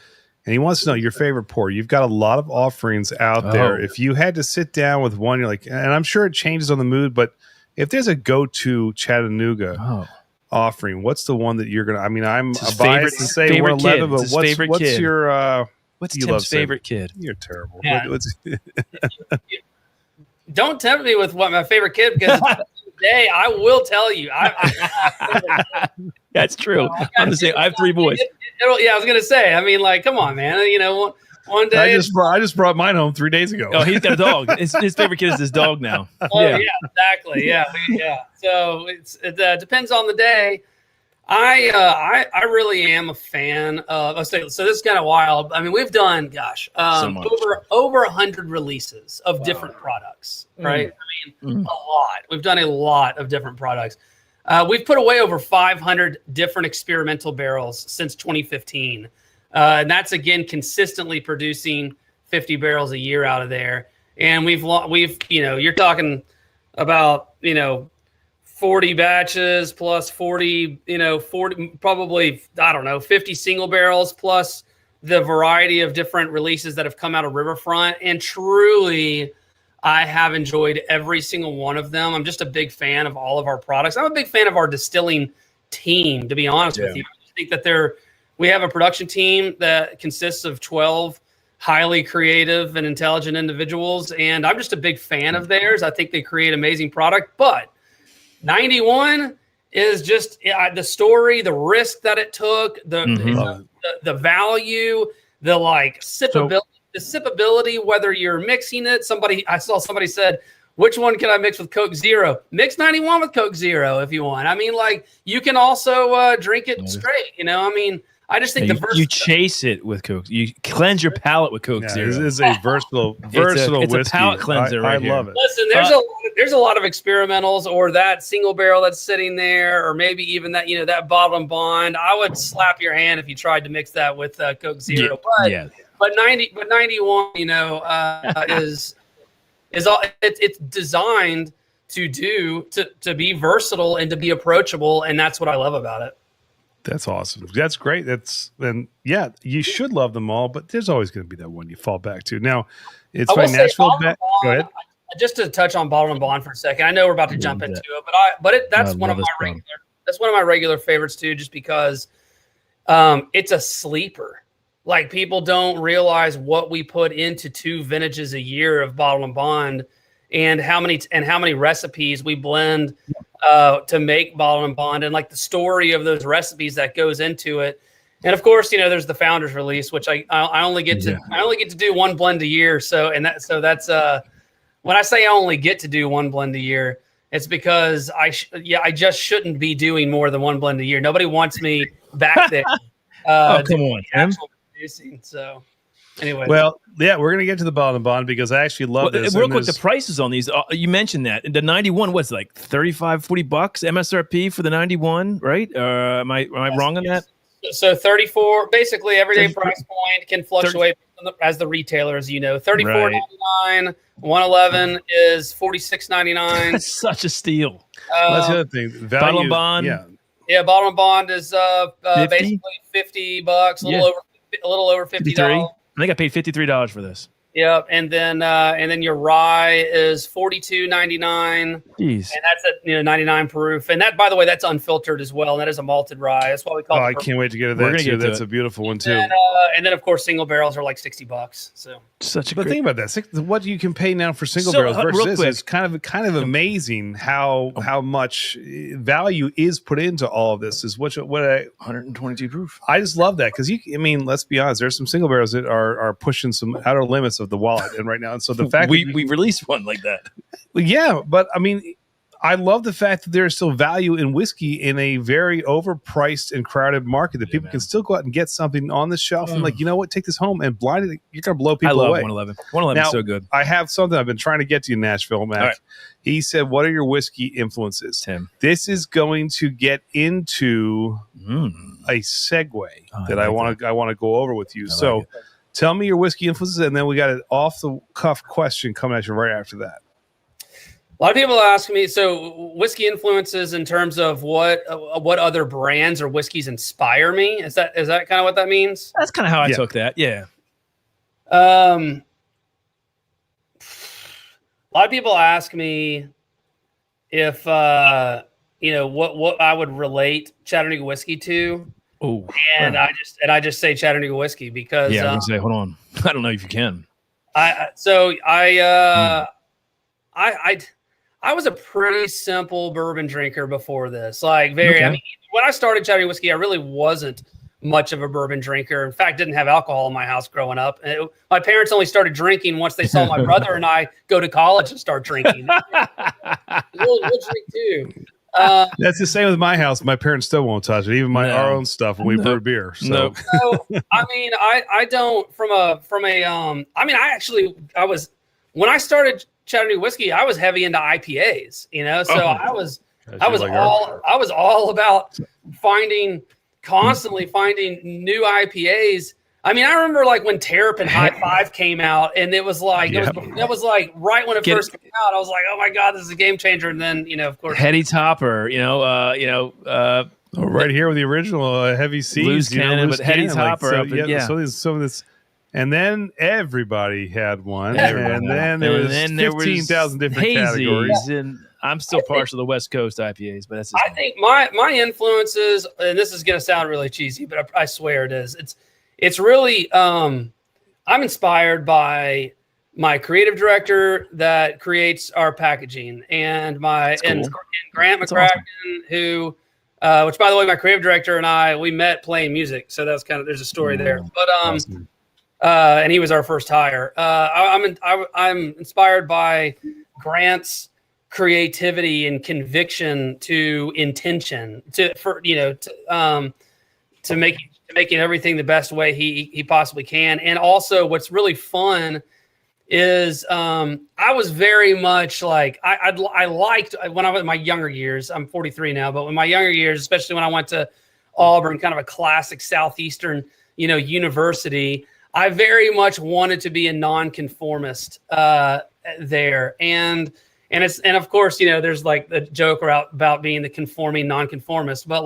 and he wants to know your favorite pour. You've got a lot of offerings out there. If you had to sit down with one, you're like, and I'm sure it changes on the mood, but if there's a go-to Chattanooga offering, what's the one that you're gonna? I mean, I'm biased to say 111, but what's your what's Tim's favorite kid? You're terrible. Yeah. Don't tempt me with what my favorite kid, because today I will tell you. That's true. I'm the same. I have 3 boys. I was gonna say. I mean, like, come on, man. One day. I just brought mine home 3 days ago. Oh, he's got a dog. His favorite kid is his dog now. Oh yeah, exactly. Yeah. So it depends on the day. I really am a fan of. So this is kind of wild. I mean, we've done, over 100 releases of different products, right? I mean, a lot. We've done a lot of different products. We've put away over 500 different experimental barrels since 2015, and that's again consistently producing 50 barrels a year out of there. And we've you're talking about 40 batches plus 40, 40, probably, I don't know, 50 single barrels plus the variety of different releases that have come out of Riverfront. And truly, I have enjoyed every single one of them. I'm just a big fan of all of our products. I'm a big fan of our distilling team, to be honest with you. I think that we have a production team that consists of 12 highly creative and intelligent individuals. And I'm just a big fan of theirs. I think they create amazing product, but 91 is just the story, the risk that it took, the value, the sippability, the sippability, whether you're mixing it. I saw somebody said, which one can I mix with Coke Zero? Mix 91 with Coke Zero if you want. I mean, you can also drink it straight, I mean, I just think you chase it with Coke. You cleanse your palate with Coke Zero. This is a versatile it's whiskey. A palate cleanser. I love it. Listen, there's a lot of experimentals, or that single barrel that's sitting there, or maybe even that that bottle and bond. I would slap your hand if you tried to mix that with Coke Zero. But 91, is all. It's designed to be versatile and to be approachable, and that's what I love about it. That's awesome. That's great. You should love them all, but there's always going to be that one you fall back to. Now, it's by Nashville. Go ahead. Just to touch on Bottle and Bond for a second. I know we're about to jump into it, that's one of my regular favorites too, just because it's a sleeper. Like, people don't realize what we put into 2 vintages a year of Bottle and Bond, and how many recipes we blend to make Bottle and Bond, and the story of those recipes that goes into it. And of course, there's the founder's release, which I only get to do one blend a year. So that's when I say I only get to do one blend a year, it's because I just shouldn't be doing more than one blend a year. Nobody wants me back there. Come on, Tim. So anyway, well, yeah, we're gonna get to the Bottle and Bond because I actually love this. Real quick, the prices on these, you mentioned that the 91 was like $35-$40 MSRP for the 91, right? Am I wrong on that? So 34, basically everyday price point can fluctuate as the retailer, as you know. $34.99, 111 is $46.99. That's such a steal. That's the other thing. Value, Bottle and Bond, yeah, Bottle and Bond is basically $50, a little over $50. I think I paid $53 for this. Yeah, and then your rye is $42.99. Jeez. And that's at 99 proof. And that, by the way, that's unfiltered as well. And that is a malted rye. That's why we call it. I can't wait to get to that too. That's a beautiful one too. And then of course single barrels are like $60. So think about that. What you can pay now for single barrels versus this is kind of amazing how much value is put into all of this. Is what 122 proof. I just love that because let's be honest. There's some single barrels that are pushing some outer limits of the wallet, and right now, and so the fact we released one like that. Yeah, but I love the fact that there is still value in whiskey in a very overpriced and crowded market that people can still go out and get something on the shelf and you know what, take this home and blind it. You're gonna blow people away. 111. 111 is so good. I have something I've been trying to get to you, Nashville, Mac. Right. He said, "What are your whiskey influences?" Tim. This is going to get into a segue that I want to go over with you. So. Tell me your whiskey influences, and then we got an off-the-cuff question coming at you right after that. A lot of people ask me, so whiskey influences in terms of what other brands or whiskeys inspire me? Is that kind of what that means? That's kind of how I took that, yeah. A lot of people ask me if, what I would relate Chattanooga Whiskey to. Oh, and I just say Chattanooga Whiskey because I'm gonna say, hold on, I don't know if you can. I was a pretty simple bourbon drinker before this. When I started Chattanooga Whiskey, I really wasn't much of a bourbon drinker. In fact, didn't have alcohol in my house growing up. My parents only started drinking once they saw my brother and I go to college and start drinking. we'll drink too. That's the same with my house. My parents still won't touch it, even our own stuff when we brew beer. So, I mean, I don't from a I mean, I was when I started Chattanooga Whiskey, I was heavy into IPAs, you know. So I was all about constantly finding new IPAs. I mean, I remember like when Terrapin High Five came out, and it was like it was like right when it first came out. I was like, oh my god, this is a game changer. And then of course, Heady Topper, right here with the original Heavy Seas, loose cannon, but Heady Topper. Some of this, and then everybody had one, and then there was 15,000 different categories. And I'm still partial to the West Coast IPAs, but that's. I think my influences, and this is going to sound really cheesy, but I swear it is. It's really, I'm inspired by my creative director that creates our packaging, and and Grant McCracken, who, which by the way, my creative director and we met playing music. So that's there's a story there, but, and he was our first hire. I'm inspired by Grant's creativity and conviction to intention to making everything the best way he possibly can. And also what's really fun is I was very much like I liked when I was in my younger years. I'm 43 now, but in my younger years, especially when I went to Auburn, kind of a classic Southeastern university, I very much wanted to be a nonconformist there. And of course, there's like the joke about being the conforming nonconformist, but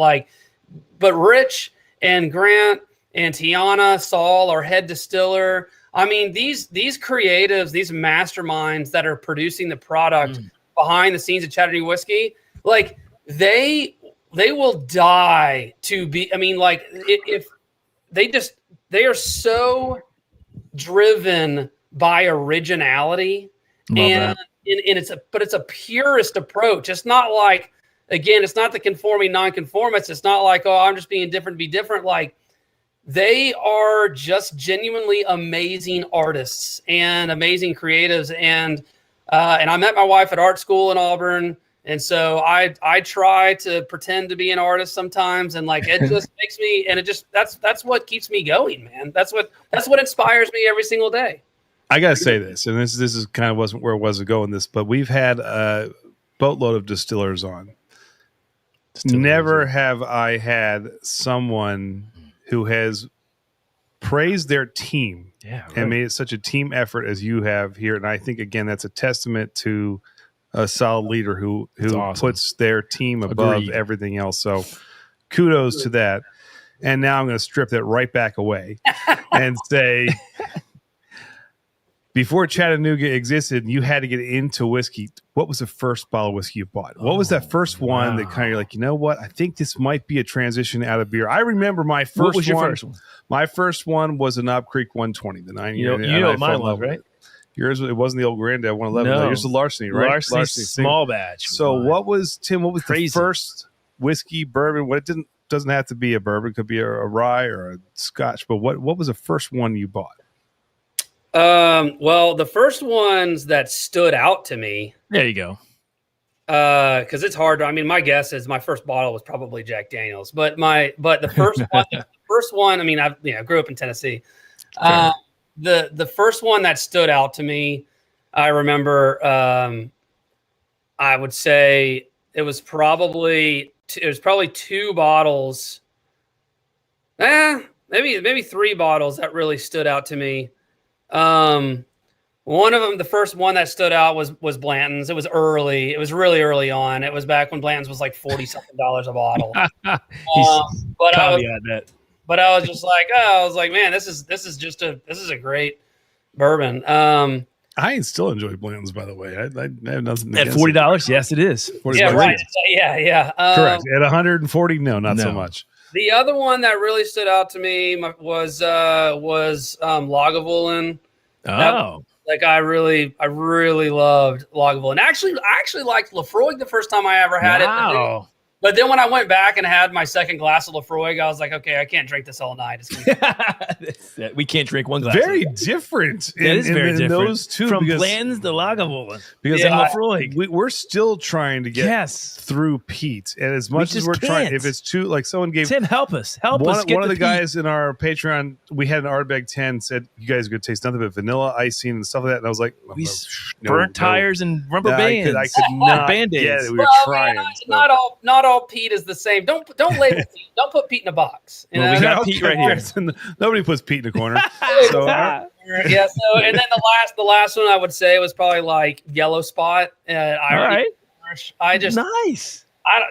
Rich and Grant and Tiana, Saul, our head distiller. I mean, these creatives, these masterminds that are producing the product behind the scenes of Chattanooga Whiskey, like they will die to be. I mean, like if they are so driven by originality. It's a purist approach. It's not like, again, it's not the conforming nonconformist. It's not like, oh, I'm just being different to be different. Like they are just genuinely amazing artists and amazing creatives. And I met my wife at art school in Auburn. And so I try to pretend to be an artist sometimes. And like, it just makes me, and that's what keeps me going, man. That's what inspires me every single day. I got to say this, and this is kind of wasn't where it was to go in this, but we've had a boatload of distillers on. Never have I had someone who has praised their team and made it such a team effort as you have here. And I think, again, that's a testament to a solid leader who puts their team above everything else. So kudos to that. And now I'm going to strip that right back away and say, before Chattanooga existed, you had to get into whiskey. What was the first bottle of whiskey you bought? What was that first one that kind of like, you know what? I think this might be a transition out of beer. I remember my first one. What was your first one? My first one was a Knob Creek 120, the 9 year. You know what mine was, right? Yours, it wasn't the old Granddad 111. No. Yours was Larceny, right? Larceny small batch. So what was, Tim, what was the first whiskey, bourbon? What it doesn't have to be a bourbon. It could be a rye or a scotch. But what was the first one you bought? Well, the first ones that stood out to me. There you go. Because it's hard. I mean, my guess is my first bottle was probably Jack Daniel's, but the first one. I mean, I grew up in Tennessee. The first one that stood out to me, I remember. I would say it was probably two bottles. Maybe three bottles that really stood out to me. One of them, the first one that stood out was Blanton's. It was early. It was really early on. It was back when Blanton's was like $40-something a bottle. But I was just like, man, this is a great bourbon. I still enjoy Blanton's, by the way. I have nothing at $40. Yes, it is. Yeah, right. Yeah. Correct. At 140, no, not so much. The other one that really stood out to me was Lagavulin. Oh, I really loved Lagavulin. Actually, I actually liked Lafroig the first time I ever had it. But then when I went back and had my second glass of Lafroig, I was like, okay, I can't drink this all night. We can't drink one glass. Very different. That is very different. Those two, from because, Glens to Lagavulin. Because Lafroig. we're still trying to get through Pete, and as much as we're trying, if it's too like someone gave Tim, help us. One of the guys in our Patreon, we had an Ardbeg 10 said you guys are gonna taste nothing but vanilla icing and stuff like that, and I was like, burnt tires and rubber bands. I could not Band-Aids. get it. We were trying. Man, not all Pete is the same. Don't label Pete. Don't put Pete in a box. You know? We got Pete right here. Nobody puts Pete in the corner. So yeah. So and then the last one I would say was probably like Yellow Spot. Right. I just nice.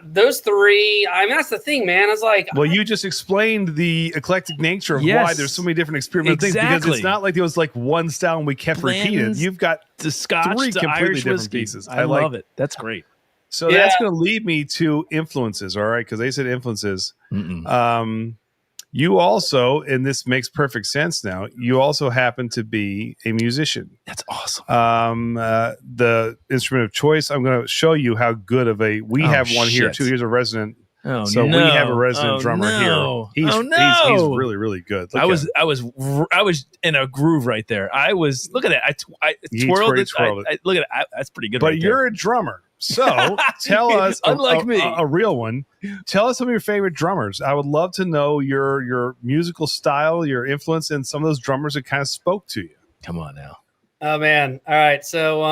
Those three. I mean, that's the thing, man. I was like, well, you just explained the eclectic nature of why there's so many different experimental things, because it's not like it was like one style and we kept repeating. You've got the Scotch, three the completely Irish different whiskey. pieces. I love it. That's great. So that's going to lead me to influences, all right? Because they said influences. You also, and this makes perfect sense now, you also happen to be a musician. That's awesome. The instrument of choice, I'm going to show you how good of a, we have one here too. Here's a resident. We have a resident drummer here. He's really, really good. I was in a groove right there. I was, look at that. I twirled it. Look at it. That's pretty good. But you're a drummer. So tell us, unlike me, a real one. Tell us some of your favorite drummers. I would love to know your musical style, your influence, and some of those drummers that kind of spoke to you. Come on now. Oh man! All right, so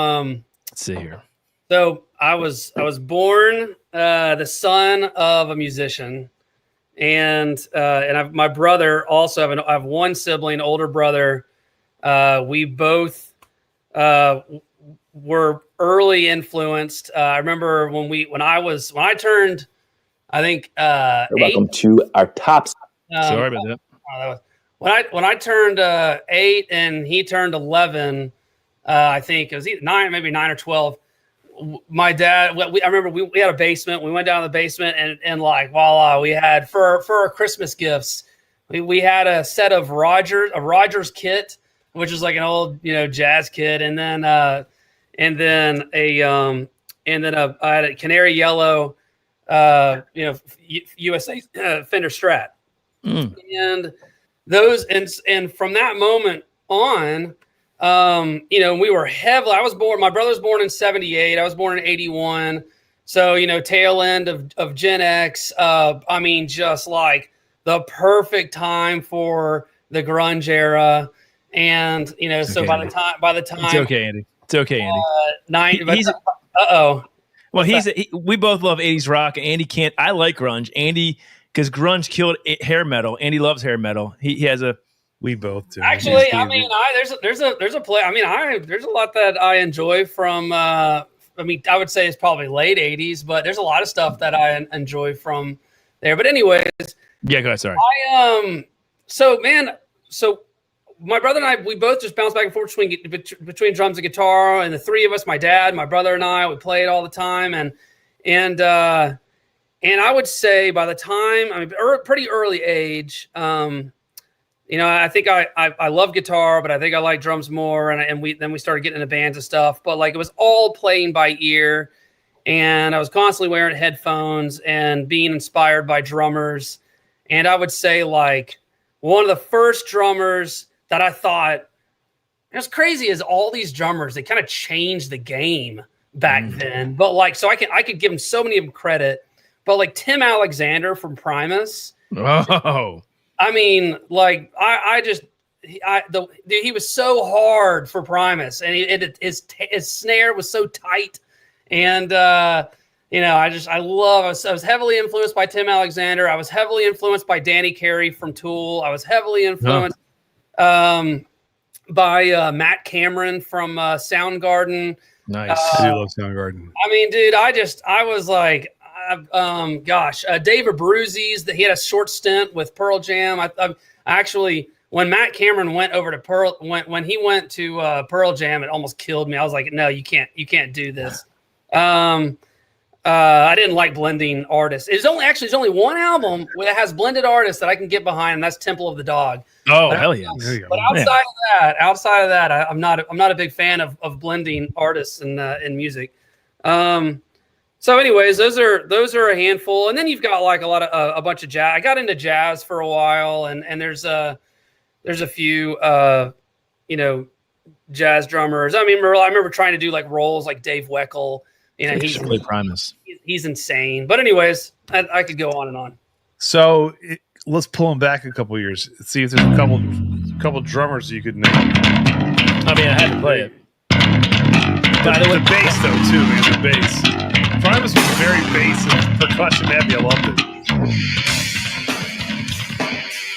let's see here. So I was born the son of a musician, and my brother also. I have one sibling, older brother. We both were early influenced. I remember when I turned, I think welcome 8. To our tops. Sorry about that. When I turned 8 and he turned 11, I think it was either 9 or 12. My dad, I remember we had a basement. We went down to the basement and like voila, we had for our Christmas gifts, we had a set of Rogers kit, which is like an old jazz kit, and then I had a canary yellow, USA Fender Strat, and those and from that moment on, we were heavily. My brother was born in 78. I was born in 81. So tail end of Gen X. I mean, just like the perfect time for the grunge era, and so by the time it's okay, Andy. It's okay, Andy. Well, we both love 80s rock. Andy can't. I like grunge. Andy, because grunge killed hair metal. Andy loves hair metal. He has a. We both do. Actually, I mean, there's a play. I mean, there's a lot that I enjoy from. I would say it's probably late 80s, but there's a lot of stuff that I enjoy from there. But anyways, yeah, go ahead. Sorry. So my brother and I, we both just bounce back and forth between drums and guitar, and the three of us, my dad, my brother, and I, we played all the time, and I would say by the time, pretty early age, I think I love guitar, but I think I like drums more, and we started getting into bands and stuff, but like it was all playing by ear, and I was constantly wearing headphones and being inspired by drummers, and I would say like one of the first drummers that I thought, as crazy as all these drummers, they kind of changed the game back then. But like, so I could give him so many of them credit. But like Tim Alexander from Primus. Oh, I mean, like he was so hard for Primus, and his snare was so tight, and I was heavily influenced by Tim Alexander. I was heavily influenced by Danny Carey from Tool. I was heavily influenced by Matt Cameron from Soundgarden. Nice. I do love Soundgarden. I mean, dude, I was like, Dave Abruzzi's, that he had a short stint with Pearl Jam. I actually, when Matt Cameron went over to when he went to Pearl Jam, it almost killed me. I was like, no, you can't do this. I didn't like blending artists. There's only one album that has blended artists that I can get behind, and that's Temple of the Dog. Oh, hell yeah! But outside of that, I'm not a big fan of blending artists in music. So, anyways, those are a handful, and then you've got like a bunch of jazz. I got into jazz for a while, and there's a few jazz drummers. I remember trying to do like rolls like Dave Weckl. He's insane. But anyways, I could go on and on. So let's pull him back a couple years. See if there's a couple drummers you could name. I had to play it. The bass though too, man. The bass. Primus was very bass and percussion heavy. I loved it.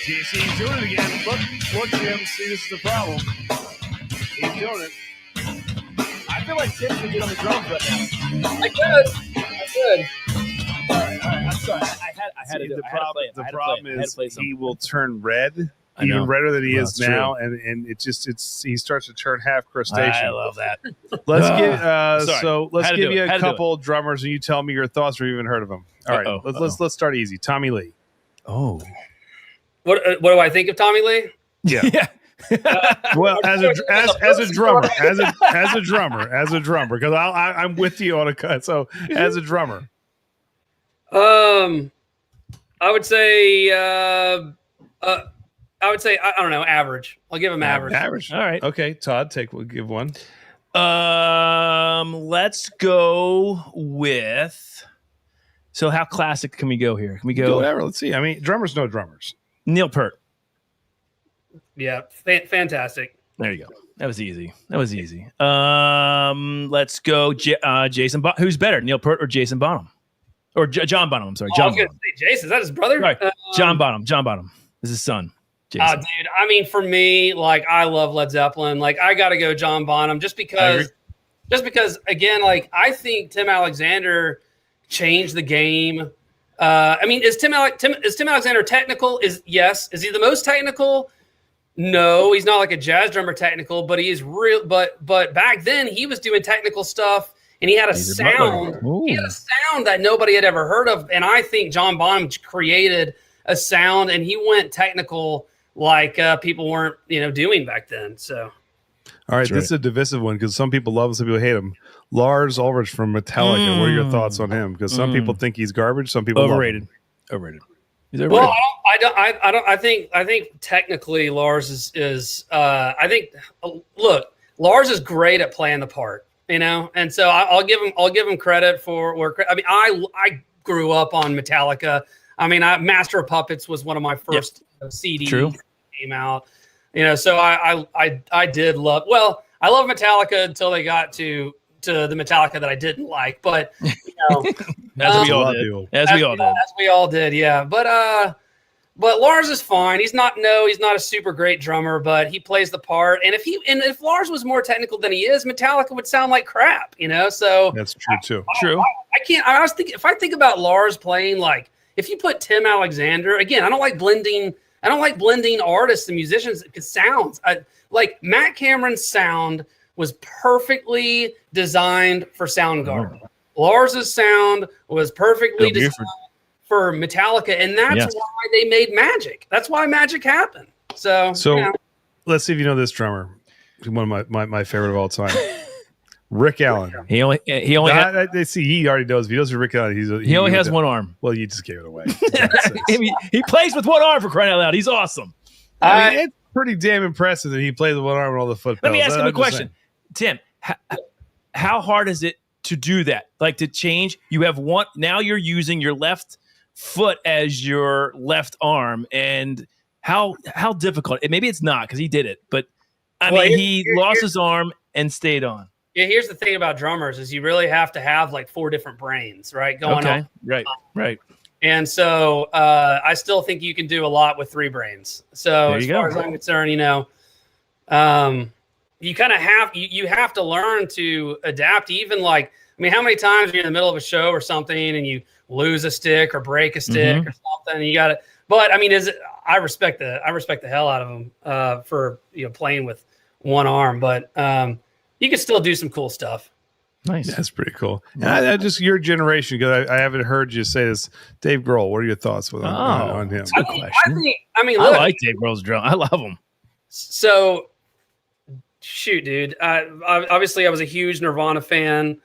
He's doing it again. Look, Jim. See, this is the problem. He's doing it. I feel like Tim could get on the drums right now. I could. All right. I'm sorry. I had to do it. The problem is he will turn red. Even redder than he is now, and he starts to turn half crustacean. I love that. Let's give you a couple drummers, and you tell me your thoughts or you even heard of them. All right, let's start easy. Tommy Lee. Oh, what do I think of Tommy Lee? Yeah. Well, as a drummer, because I'm with you on a cut. So as a drummer, I would say. I would say, I don't know, average. I'll give him average. Average. All right. Okay, Todd, give one. Let's go with. So how classic can we go here? Can we go whatever? Let's see. Drummers know drummers. Neil Peart. Yeah, fantastic. There you go. That was easy. Let's go Jason. Who's better, Neil Peart or Jason Bonham? Or John Bonham? I'm sorry, John. I was going to say Jason. Is that his brother? Right. John Bonham. This is his son. Oh, dude. For me, like, I love Led Zeppelin. Like, I got to go John Bonham just because, again, like, I think Tim Alexander changed the game. Is Tim Alexander technical? Yes. Is he the most technical? No, he's not like a jazz drummer technical, but he is real. But back then he was doing technical stuff, and he had a sound. He had a sound that nobody had ever heard of, and I think John Bonham created a sound, and he went technical like people weren't, doing back then. So, all right, this is a divisive one because some people love him, some people hate him. Lars Ulrich from Metallica. What are your thoughts on him? Because some people think he's garbage, some people overrated. Overrated. He's overrated. Well, I don't. I think technically Lars is. I think Lars is great at playing the part, and so I'll give him credit for where. I grew up on Metallica. Master of Puppets was one of my first CDs that came out. So I did love. Well, I love Metallica until they got to the Metallica that I didn't like. But as we all did, yeah. But Lars is fine. He's not a super great drummer, but he plays the part. And if Lars was more technical than he is, Metallica would sound like crap. So that's true too. I can't. I was thinking if I think about Lars playing like. If you put Tim Alexander, again, I don't like blending artists and musicians because sounds. Like Matt Cameron's sound was perfectly designed for Soundgarden. Lars's sound was perfectly designed for Metallica, and that's why they made Magic. That's why Magic happened. So let's see if you know this drummer. One of my favorite of all time. Rick Allen. He only he already knows. If he knows who Rick Allen, he only has one arm. Well, you just gave it away. He plays with one arm, for crying out loud. He's awesome. It's pretty damn impressive that he plays with one arm and all the foot pedals. Let me ask him a question. Tim, how hard is it to do that? Like to change? You have one, now you're using your left foot as your left arm, and how difficult? Maybe it's not because he did it, but he lost his arm and stayed on. Yeah, here's the thing about drummers is you really have to have like 4 different brains, right? Going on. Right. And so I still think you can do a lot with 3 brains. So as far as I'm concerned, you kind of have to learn to adapt. Even like, how many times you're in the middle of a show or something and you lose a stick or break a stick or something, and you got to. But I respect the hell out of them for playing with one arm, but. You can still do some cool stuff. Nice. That's pretty cool. And just your generation, because I haven't heard you say this. Dave Grohl, what are your thoughts on him? Good question. I like Dave Grohl's drum. I love him. So, shoot, dude. Obviously, I was a huge Nirvana fan.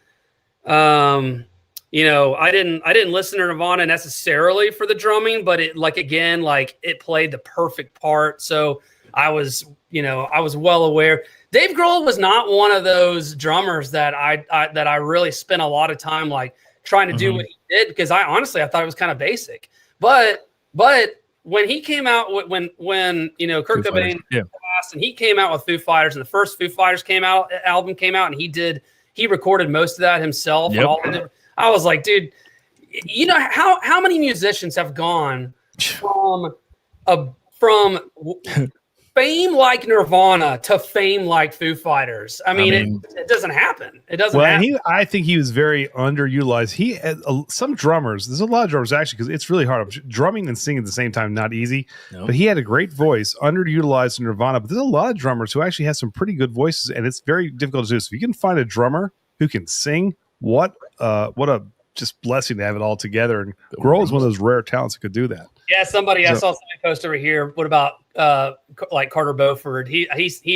I didn't listen to Nirvana necessarily for the drumming, but it it played the perfect part. So I was well aware. Dave Grohl was not one of those drummers that I really spent a lot of time like trying to do what he did, because I thought it was kind of basic. But when he came out, when Kurt Cobain passed, and he came out with Foo Fighters, and the first Foo Fighters album came out, and he recorded most of that himself. Yep. And I was like, dude, how many musicians have gone from fame like Nirvana to fame like Foo Fighters? I mean, it doesn't happen. It doesn't happen. And I think he was very underutilized. He had some drummers. There's a lot of drummers actually, because it's really hard. Drumming and singing at the same time, not easy. No. But he had a great voice, underutilized in Nirvana. But there's a lot of drummers who actually have some pretty good voices, and it's very difficult to do. So if you can find a drummer who can sing, what a just blessing to have it all together. And Grohl is one of those rare talents that could do that. Yeah, I saw somebody post over here. What about like Carter Beauford? He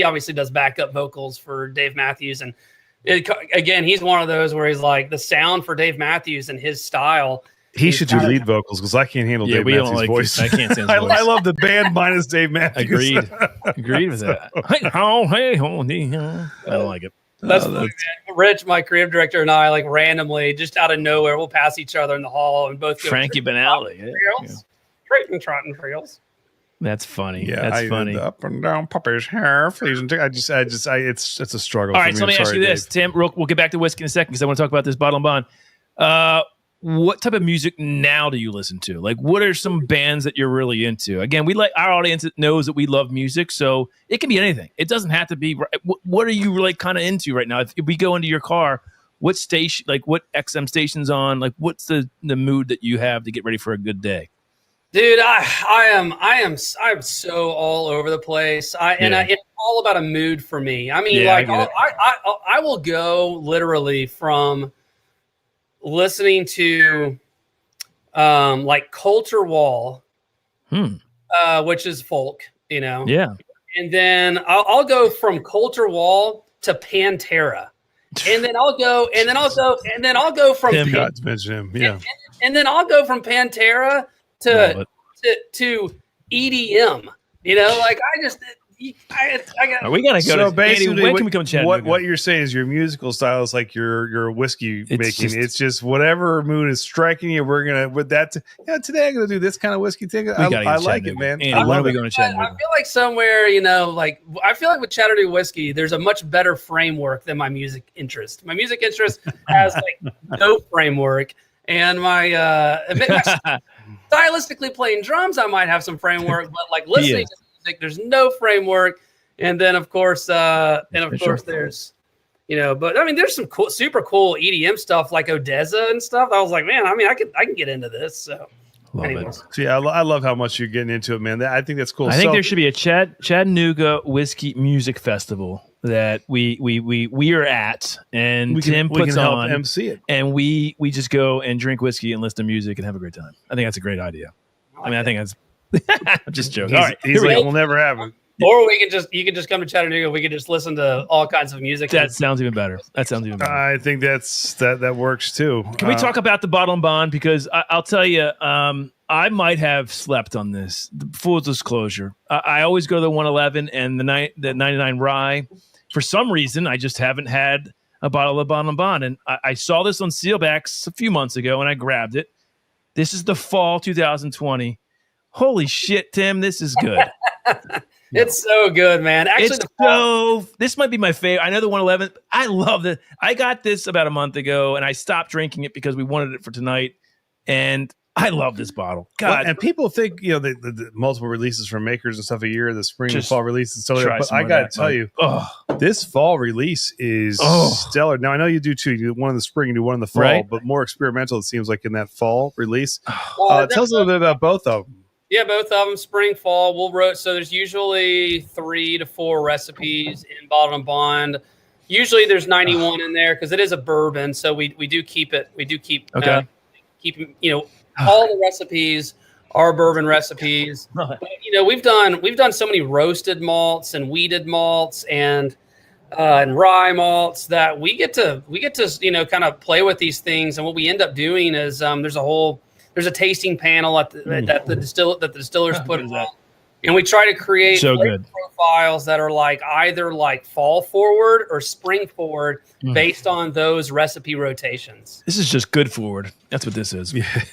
obviously does backup vocals for Dave Matthews, and again, he's one of those where he's like the sound for Dave Matthews and his style. He should do lead vocals, because I can't handle Dave Matthews' voice. I can't stand his voice. I love the band minus Dave Matthews. Agreed with that. I don't like it. That's funny, man. Rich, my creative director, and I, like, randomly, just out of nowhere, we'll pass each other in the hall and both go Frankie Benali. Trotting trails. That's funny. Yeah, that's funny. Up and down puppy's hair. It's a struggle. All right, so let me ask you this, Tim. We'll get back to whiskey in a second, because I want to talk about this bottle and bond. What type of music now do you listen to? Like, what are some bands that you're really into? Again, our audience knows that we love music, so it can be anything. It doesn't have to be. What are you like kind of into right now? If we go into your car, what station, like what XM station's on? Like, what's the mood that you have to get ready for a good day? Dude, I am so all over the place. It's all about a mood for me. I mean, I will go literally from listening to like Coulter Wall, which is folk, Yeah. And then I'll go from Coulter Wall to Pantera. And then I'll go from Tim got to mention him. Yeah. And then I'll go from Pantera to EDM. We gotta go. So basically, Andy, when can we come chat? What you're saying is your musical style is like your whiskey making. It's just whatever mood is striking you. We're gonna today I'm gonna do this kind of whiskey thing. I like it, man. Andy, when are we going to chat? I feel like somewhere, I feel like with Chattanooga Whiskey, there's a much better framework than my music interest. My music interest has like no framework, and my stylistically playing drums, I might have some framework, but like listening to music, there's no framework. And then of course, there's, but I mean, there's some cool, super cool EDM stuff like Odessa and stuff. I was like, man, I mean, I can get into this. So it. So yeah, I love how much you're getting into it, man. I think that's cool. I think there should be a Chattanooga Whiskey Music Festival that we are at, and Tim puts on, help MC it, and we just go and drink whiskey and listen to music and have a great time. I think that's a great idea. I think that's. I'm just joking. All right, he's like, we'll never have it. Or you can just come to Chattanooga. We can just listen to all kinds of music. That sounds even better. I think that works too. Can we talk about the bottle and bond? Because I'll tell you, I might have slept on this. Full disclosure, I always go to the 111 and the 99 rye. For some reason, I just haven't had a bottle of bottle and bond. And I saw this on Sealbacks a few months ago, and I grabbed it. This is the fall 2020. Holy shit, Tim! This is good. It's so good, man. Actually, this might be my favorite. I know the 111. I love it. I got this about a month ago, and I stopped drinking it because we wanted it for tonight. And I love this bottle. God, well, and people think the multiple releases from makers and stuff a year, the spring and fall releases. So, but I got to tell you, this fall release is stellar. Now I know you do too. You do one in the spring, you do one in the fall, right? But more experimental. It seems like in that fall release. Tell us a little bit about both of them. Yeah, both of them, spring, fall. So there's usually 3 to 4 recipes in bottle and bond. Usually there's 91 in there because it is a bourbon, so we do keep it. We do keep all the recipes are bourbon recipes. But, we've done so many roasted malts and wheated malts, and and rye malts that we get to kind of play with these things. And what we end up doing is there's a tasting panel that the distillers put on, and we try to create profiles that are either fall forward or spring forward based on those recipe rotations. This is just good forward. That's what this is. Yeah.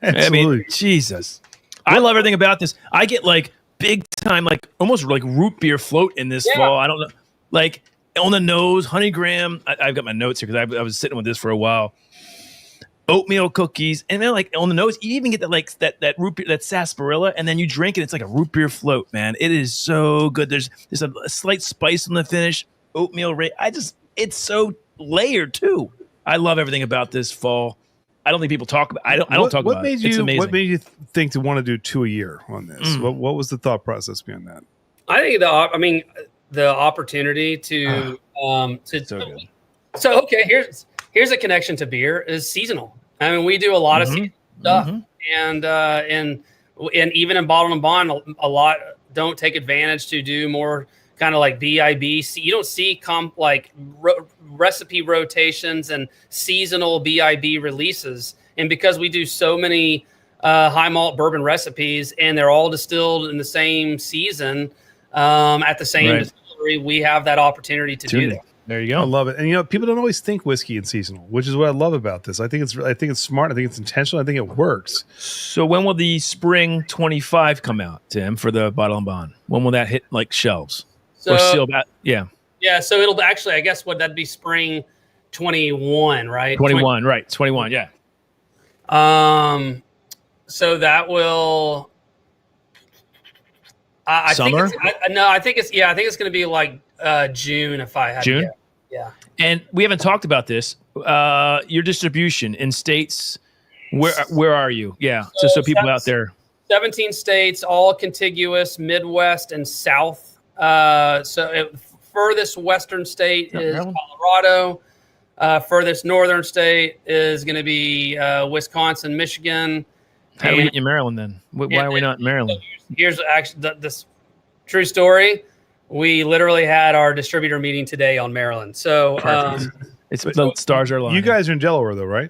I mean, Jesus. I love everything about this. I get big time, almost root beer float in this fall. I don't know. On the nose, honey graham. I've got my notes here because I was sitting with this for a while. Oatmeal cookies, and then on the nose, you even get that root beer, that sarsaparilla, and then you drink it. It's like a root beer float, man. It is so good. There's a slight spice on the finish. Oatmeal, it's so layered too. I love everything about this fall. I don't think people talk about. I don't talk about it. It's amazing. What made you think to want to do 2 a year on this? What was the thought process behind that? I think the opportunity to so good. So okay, here's a connection to beer is seasonal. I mean, we do a lot of seasonal stuff, and even in bottle and bond, a lot don't take advantage to do more kind of BIB. You don't see recipe rotations and seasonal BIB releases, and because we do so many high malt bourbon recipes, and they're all distilled in the same season at the same distillery, we have that opportunity to do that. There you go. I love it. And people don't always think whiskey and seasonal, which is what I love about this. I think it's smart. I think it's intentional. I think it works. So when will the spring 25 come out, Tim, for the bottle and bond? When will that hit shelves? Or seal that? Yeah. Yeah. So it'll actually, I guess, that'd be spring 21, right? 21, right? 21. Yeah. So that will. I Summer? I think it's going to be June if I had June. To guess. Yeah. And we haven't talked about this. Your distribution in states. Where are you? Yeah. So people out there. 17 states, all contiguous, Midwest and South. Furthest western state is Maryland? Colorado. Furthest northern state is going to be Wisconsin, Michigan. How do we get you Maryland then? Why are we not in Maryland? Here's actually this true story. We literally had our distributor meeting today on Maryland. So it's the stars are aligning. You guys are in Delaware though, right?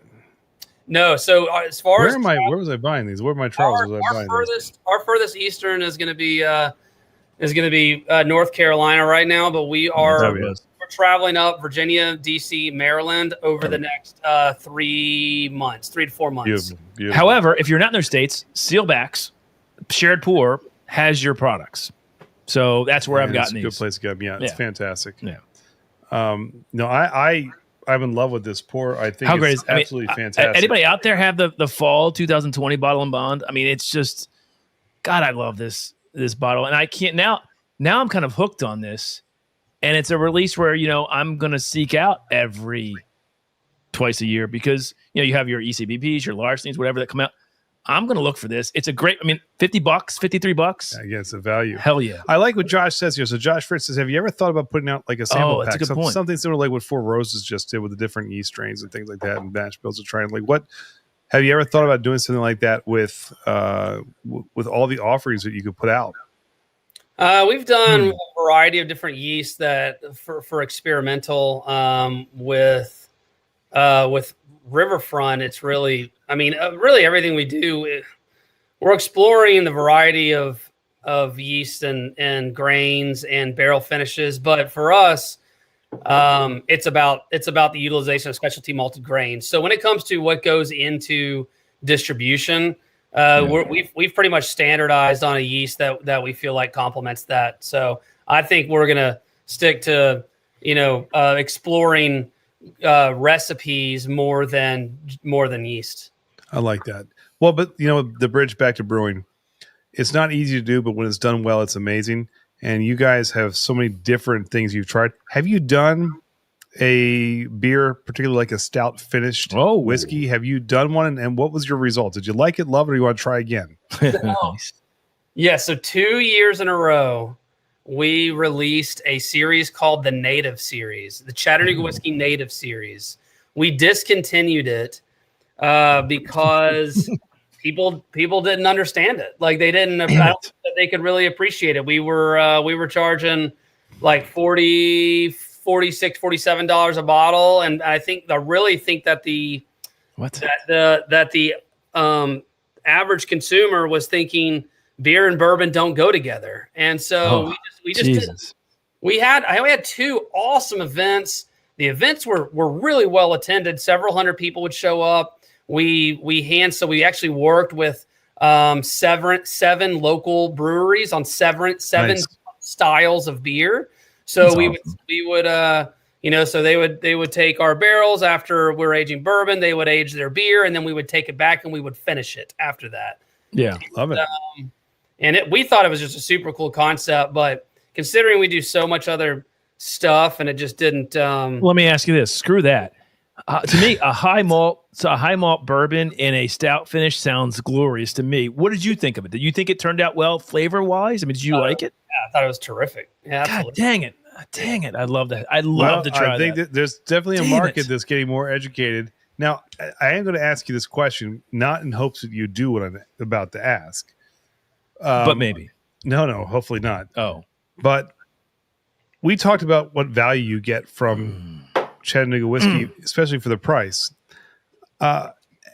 No. So as far as where was I buying these? Where my travels was I buying these? Our furthest eastern is going to be North Carolina right now, but we're traveling up Virginia, DC, Maryland over the next 3 to 4 months. Beautiful. However, if you're not in their states, Sealbacks, Shared Pour has your products. So that's where I've gotten these. It's a good place to go. Yeah, it's fantastic. Yeah. No, I'm in love with this pour. I think it's absolutely fantastic. Anybody out there have the fall 2020 bottle and bond? I mean, it's just, God, I love this bottle, and I can't now I'm kind of hooked on this, and it's a release where I'm going to seek out every twice a year because you have your ECBPs, your large things, whatever that come out. I'm going to look for this. It's a great, $50, $53. Yeah, it's a value. Hell yeah. I like what Josh says here. So Josh Fritz says, have you ever thought about putting out a sample pack? That's a good point. Something similar like what Four Roses just did with the different yeast strains and things like that and batch builds to try and what have you ever thought about doing something like that with all the offerings that you could put out? We've done a variety of different yeasts that for experimental with Riverfront. It's really, really everything we do, we're exploring the variety of yeast and grains and barrel finishes. But for us, it's about the utilization of specialty malted grains. So when it comes to what goes into distribution, we've pretty much standardized on a yeast that we feel like complements that. So I think we're gonna stick to exploring recipes more than yeast. I like that. Well, but the bridge back to brewing, it's not easy to do, but when it's done well, it's amazing. And you guys have so many different things you've tried. Have you done a beer, particularly like a stout finished whiskey? Have you done one? And what was your result? Did you like it, love it, or you want to try again? Yeah. So 2 years in a row, we released a series called the Native Series, the Chattanooga Whiskey Native Series. We discontinued it because people didn't understand it. Like they didn't. I don't think that they could really appreciate it. We were charging like $40 $47 a bottle. And I really think that the average consumer was thinking beer and bourbon don't go together. And so we just didn't. I had 2 awesome events. The events were really well attended. Several hundred people would show up. We actually worked with 7 local breweries on seven Nice. styles of beer. So we would so they would take our barrels after we're aging bourbon, they would age their beer, and then we would take it back and we would finish it after that. Yeah, love it. And we thought it was just a super cool concept, but considering we do so much other stuff and it just didn't. Let me ask you this. Screw that. To me, a high malt bourbon in a stout finish sounds glorious to me. What did you think of it? Did you think it turned out well flavor wise? I mean, did you like it? Yeah, I thought it was terrific. Yeah, God dang it. Dang it. I love that. I'd love to try I think that there's definitely a market that's getting more educated. Now, I am going to ask you this question, not in hopes that you do what I'm about to ask. But maybe. No, hopefully not. Oh. But we talked about what value you get from Chattanooga Whiskey, especially for the price.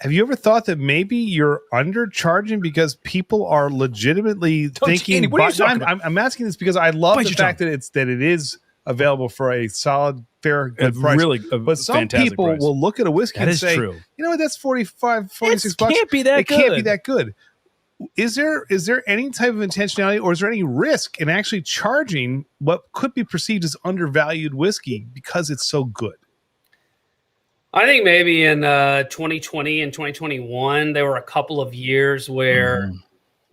Have you ever thought that maybe you're undercharging because people are legitimately thinking? Andy, what are you talking about? I'm asking this because I love the fact that it is available for a solid, fair, good price. Really, but some people price. will look at a whiskey and say, true. "You know what? That's 45, 46 It bucks. can't be that it can't be good." that good." Is there any type of intentionality, or is there any risk in actually charging what could be perceived as undervalued whiskey because it's so good? I think maybe in 2020 and 2021, there were a couple of years where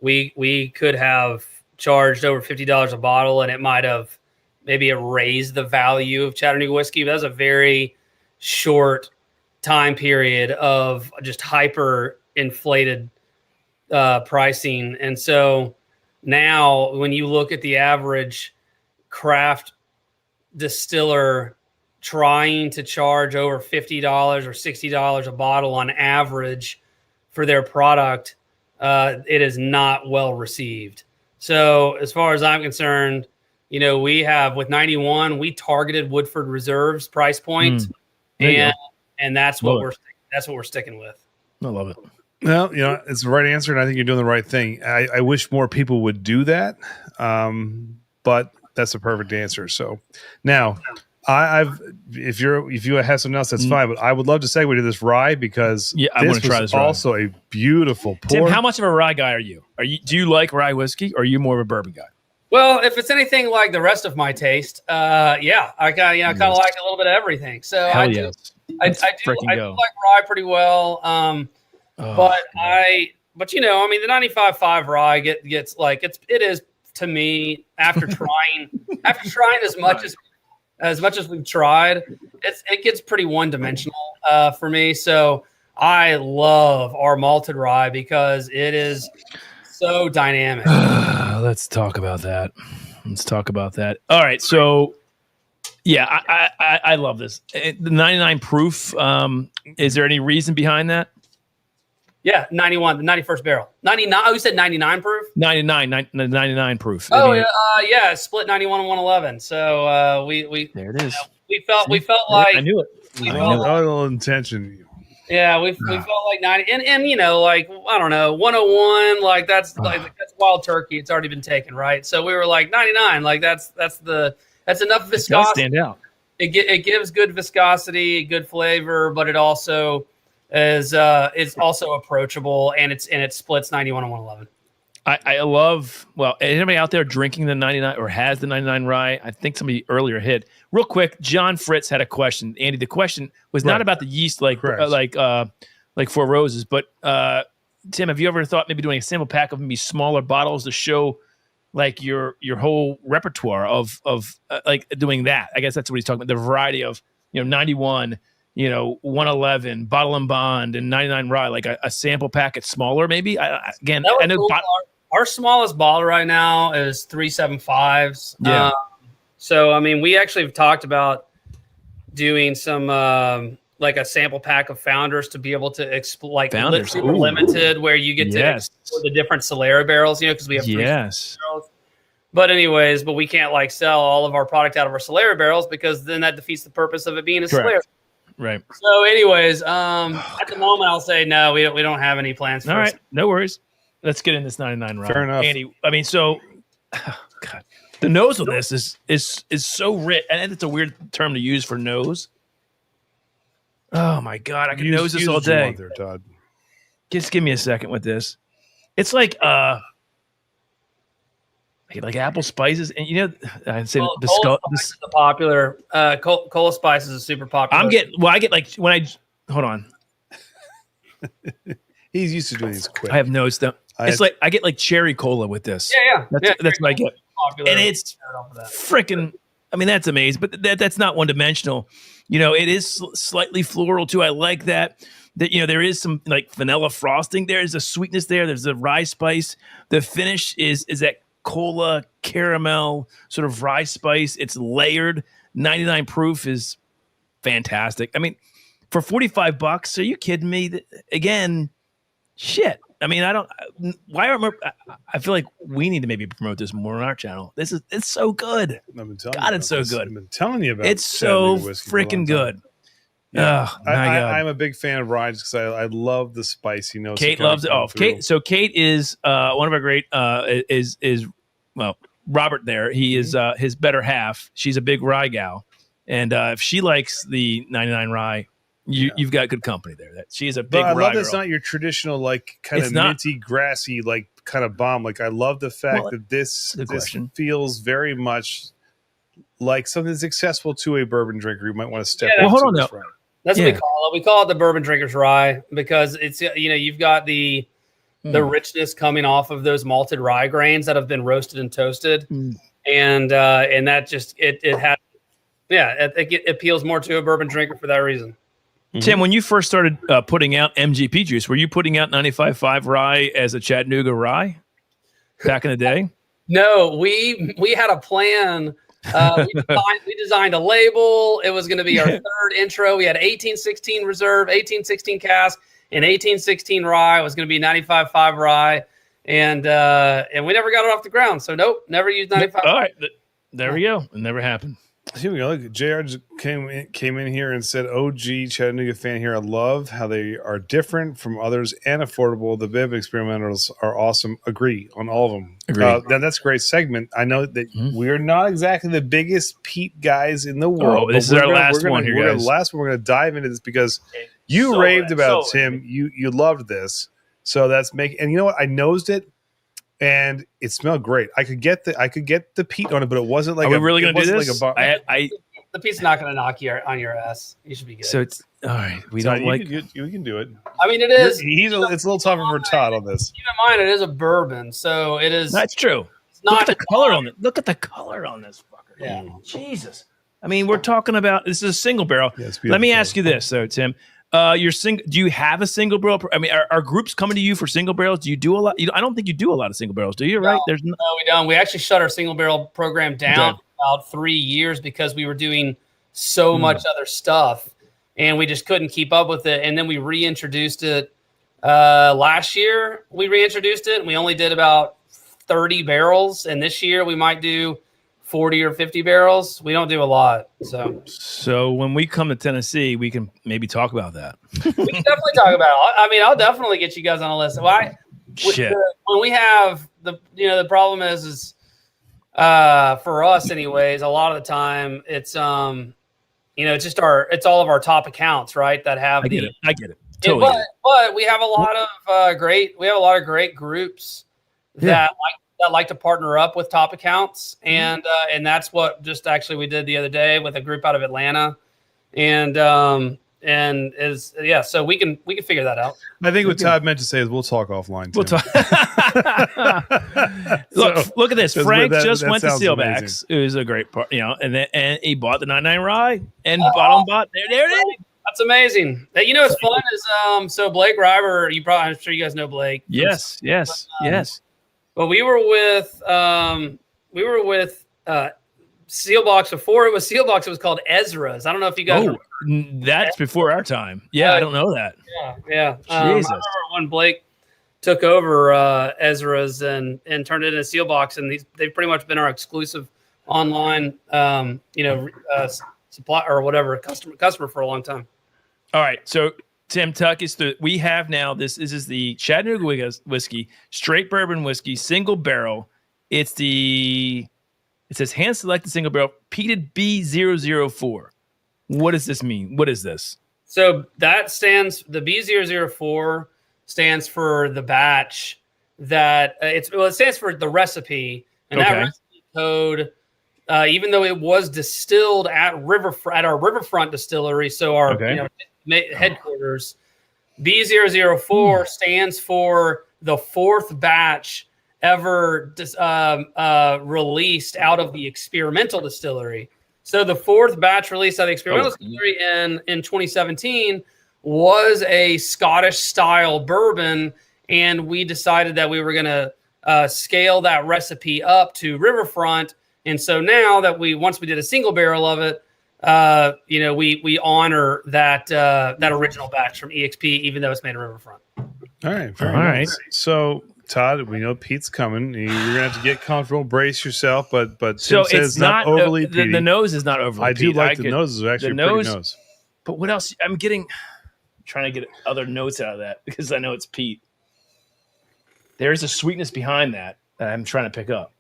we could have charged over $50 a bottle, and it might have maybe raised the value of Chattanooga whiskey. But that was a very short time period of just hyper inflated pricing. And so now when you look at the average craft distiller trying to charge over $50 or $60 a bottle on average for their product, it is not well received. So as far as I'm concerned, we have with 91, we targeted Woodford Reserve's price point, and that's what we're sticking with. I love it. Well, it's the right answer, and I think you're doing the right thing. I wish more people would do that, but that's the perfect answer. So now, if you have something else, that's fine. But I would love to segue to this rye because I want to try this rye. Also a beautiful pour. Tim, how much of a rye guy are you? Do you like rye whiskey, or are you more of a bourbon guy? Well, if it's anything like the rest of my taste, I kind of like a little bit of everyththing. So I do like rye pretty well. The 95.5 rye gets like it is to me after trying as much as we've tried, it gets pretty one-dimensional for me. So I love our malted rye because it is so dynamic. Let's talk about that. All right, so I love this. The 99 proof. Is there any reason behind that? Yeah, 91, the 91st barrel. 99. Oh, you said 99 proof? 99 proof. Oh, yeah, split 91 and 111. So we there it is. We felt like I knew it. No intention. Yeah, we felt like 90, and like I don't know, 101, like that's wild turkey. It's already been taken, right? So we were like 99, like that's enough viscosity. It does stand out. It gives good viscosity, good flavor, but it also is also approachable, and it splits 91 and 111. I love, anybody out there drinking the 99 or has the 99 rye? I think somebody earlier hit. Real quick, John Fritz had a question. Andy, the question was not about the yeast like Four Roses, but Tim, have you ever thought maybe doing a sample pack of maybe smaller bottles to show like your whole repertoire of like doing that? I guess that's what he's talking about, the variety of 91, 111, Bottle and Bond, and 99 rye, like a sample packet smaller maybe. I know cool. Our smallest bottle right now is 375s. Yeah. So, I mean, we actually have talked about doing some like a sample pack of Founders to be able to super limited, where you get to explore the different Solera barrels, because we have three barrels. But anyways, we can't like sell all of our product out of our Solera barrels because then that defeats the purpose of it being a Solera. Right. So anyways, at the moment I'll say no, we don't have any plans for All right, no worries. Let's get in this 99 rye. Fair enough. Andy, I mean, so God, the nose on this is so rich, and it's a weird term to use for nose. Oh my God, I can nose this all day. There, Todd. Just give me a second with this. It's like apple spices, and I'd say Cola Spice is the popular. Cola Spice is a super popular. I get like when I hold on. He's used to doing these quick. I have nose stuff. It's like I get like cherry cola with this. Yeah. That's what I get. Popular. And it's freaking. I mean, that's amazing, but that's not one dimensional. It is slightly floral too. I like that. That there is some like vanilla frosting. There's a sweetness there. There's a rye spice. The finish is that cola caramel sort of rye spice. It's layered. 99 proof is fantastic. I mean, for $45, are you kidding me? Again, shit. I mean, I feel like we need to maybe promote this more on our channel. It's so good. I've been telling God, you it's so this. good. I've been telling you about It's so Chattanooga whiskey for a long freaking time. good. Yeah. Oh, my God. I'm a big fan of rye because I love the spicy notes. Kate loves it. Oh, Kate. So Kate is one of our great Robert there. He is his better half. She's a big rye gal, and if she likes the 99 rye, you've got good company there. That she is a big. But I rye love that's girl. not your traditional like kind It's of not. minty, grassy like kind of bomb. Like I love the fact that this question. feels very much like something that's accessible to a bourbon drinker who might want to step. Yeah, into hold on this now. rye. That's what we call it. We call it the bourbon drinker's rye because it's you've got the richness coming off of those malted rye grains that have been roasted and toasted, and that just it has it appeals more to a bourbon drinker for that reason. Tim, when you first started putting out MGP juice, were you putting out 95.5 rye as a Chattanooga rye back in the day? No, we had a plan. We designed a label. It was going to be our third intro. We had 1816 reserve, 1816 cask, and 1816 rye. It was going to be 95.5 rye, and we never got it off the ground. So nope, never used 95. All right, there we go. It never happened. Here we go. Look, JR just came in here and said, "OG Chattanooga fan here. I love how they are different from others and affordable. The Bib experimentals are awesome. Agree on all of them. Agree. That's a great segment. I know that we're not exactly the biggest peat guys in the world. This is our last one here, guys. The last one. We're going to dive into this because you raved about Tim. You loved this. So that's making. And you know what? I nosed it. And it smelled great. I could get the peat on it, but it wasn't like. Are we really going to do this? The peat's not going to knock you on your ass. You should be good. So it's all right. We can do it. I mean, it is. It's a little tougher for Todd on this. Keep in mind, it is a bourbon, so it is. That's true. Look at the color on it. Look at the color on this fucker. Yeah. Jesus. I mean, we're talking about this is a single barrel. Yeah, Let me ask you this, though, Tim. Do you have a single barrel? I mean, are groups coming to you for single barrels? Do you do a lot? I don't think you do a lot of single barrels, do you? Right? No, we don't. We actually shut our single barrel program down for about 3 years because we were doing so much other stuff, and we just couldn't keep up with it. And then we reintroduced it last year. We reintroduced it, and we only did about 30 barrels. And this year we might do 40 or 50 barrels. We don't do a lot. So when we come to Tennessee, we can maybe talk about that. We can definitely talk about it. I mean, I'll definitely get you guys on a list. When we have the problem is for us anyways, a lot of the time it's it's just it's all of our top accounts, right? That have I get it. Totally. But we have a lot of great groups that like to partner up with top accounts, and that's what just actually we did the other day with a group out of Atlanta, so we can figure that out. I think what Todd meant to say is we'll talk offline. We'll talk. Look at this. Frank just went to Sealbacks. It was a great part, and he bought the 99 rye and bought there it is. That's amazing. What's fun is so Blake River. I'm sure you guys know Blake. Yes. But we were with Sealbox before it was Sealbox. It was called Ezra's. I don't know if you guys. That's before our time. Yeah, I don't know that. Yeah. I Jesus. remember when Blake took over Ezra's and turned it into Seal Box, and they've pretty much been our exclusive online, supply or whatever customer for a long time. All right, so Tim, tuck us through. We have now this is the Chattanooga Whiskey, straight bourbon whiskey, single barrel. It says hand selected single barrel, peated B004. What does this mean? What is this? So that the B004 stands for the batch that it stands for the recipe, and that recipe code, even though it was distilled at our Riverfront distillery, so our headquarters, B004 stands for the fourth batch ever released out of the experimental distillery. So the fourth batch released out of the experimental distillery in 2017 was a Scottish style bourbon, and we decided that we were going to scale that recipe up to Riverfront. And so now that once we did a single barrel of it, we honor that original batch from EXP, even though it's made at Riverfront. All right, all right. So Todd, we know Pete's coming. You're gonna have to get comfortable, brace yourself. But Tim says it's not overly peaty. The nose is not overly. I do like the nose. Is actually a pretty nose. But what else? I'm trying to get other notes out of that because I know it's peat. There is a sweetness behind that I'm trying to pick up.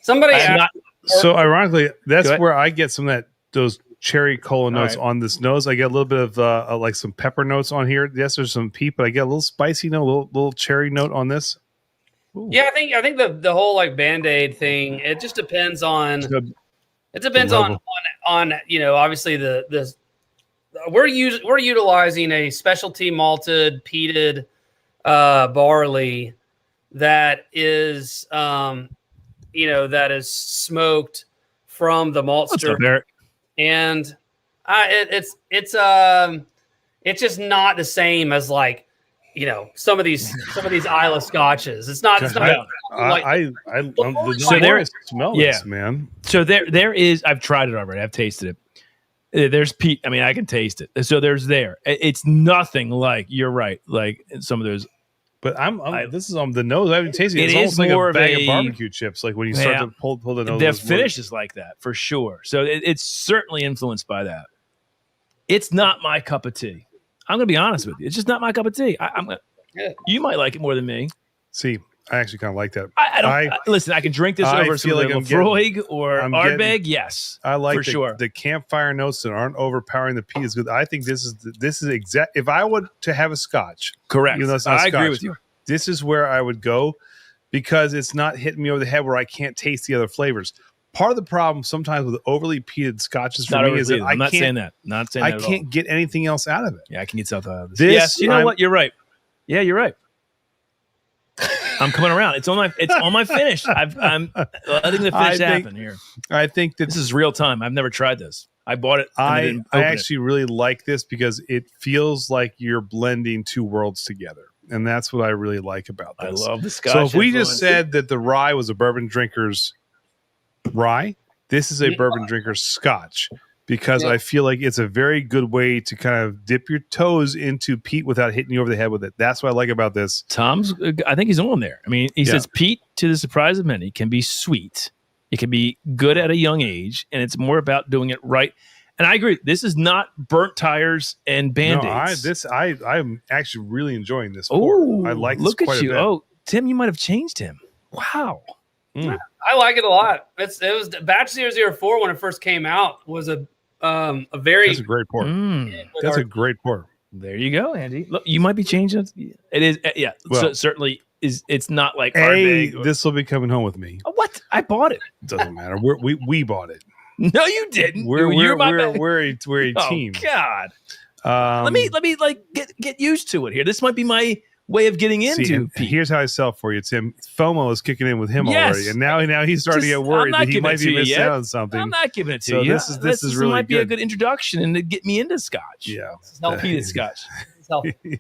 So ironically, that's where I get some of those cherry cola notes on this nose. I get a little bit of like some pepper notes on here. Yes, there's some peat, but I get a little spicy note, little cherry note on this. Ooh. Yeah, I think the whole like Band-Aid thing, it just depends on on obviously we're utilizing a specialty malted peated barley that is that is smoked from the maltster, and it's just not the same as like some of these Isla Scotches. It's not. I smell this, man. So there is. I've tried it already. I've tasted it. There's peat. I mean, I can taste it. So there. It's nothing like. You're right. Like some of those. But this is on the nose. I haven't tasted it. It's almost like a bag of barbecue chips. Like when you start to pull the nose. The finish is like that for sure. So it's certainly influenced by that. It's not my cup of tea. I'm going to be honest with you. It's just not my cup of tea. You might like it more than me. See, I actually kind of like that. Listen, I can drink this over some like Lafroig or Ardbeg. Yes, I like for sure. The campfire notes that aren't overpowering the peat is good. I think this is exact. If I were to have a Scotch, correct. Even though it's not I Scotch, agree with you. This is where I would go because it's not hitting me over the head where I can't taste the other flavors. Part of the problem sometimes with overly peated scotches for me is that I'm not saying that. Not saying that I can't get anything else out of it. Yeah, I can get something out of this. Yes, you know what? You're right. Yeah, you're right. I'm coming around. It's on my finish. I'm letting the finish happen here. I think that this is real time. I've never tried this. I bought it. I actually really like this because it feels like you're blending two worlds together. And that's what I really like about this. I love the Scotch. So if we just said that the rye was a bourbon drinker's rye, this is a bourbon drinker's Scotch because I feel like it's a very good way to kind of dip your toes into peat without hitting you over the head with it. That's what I like about this. I think he's on there. I mean, he says peat, to the surprise of many, can be sweet. It can be good at a young age, and it's more about doing it right. And I agree. This is not burnt tires and Band-Aids. I'm actually really enjoying this pour. I like this quite a bit. Oh, Tim, you might have changed him. Wow. I like it a lot. It was batch 004 when it first came out was a very. That's a great pour. That's a great pour. There you go, Andy. Look, you might be changing it. It is, yeah. Well, so certainly is. It's not like this will be coming home with me. Oh, what? I bought it. Doesn't matter. We bought it. No, you didn't. We're a team. God. Let me like get used to it here. This might be my way of getting into. Here's how I sell for you, Tim. FOMO is kicking in with him already, and now he's starting to get worried that he might be missing out on something. I'm not giving it to you. This is really might be a good introduction and to get me into Scotch. Yeah, healthy Scotch. He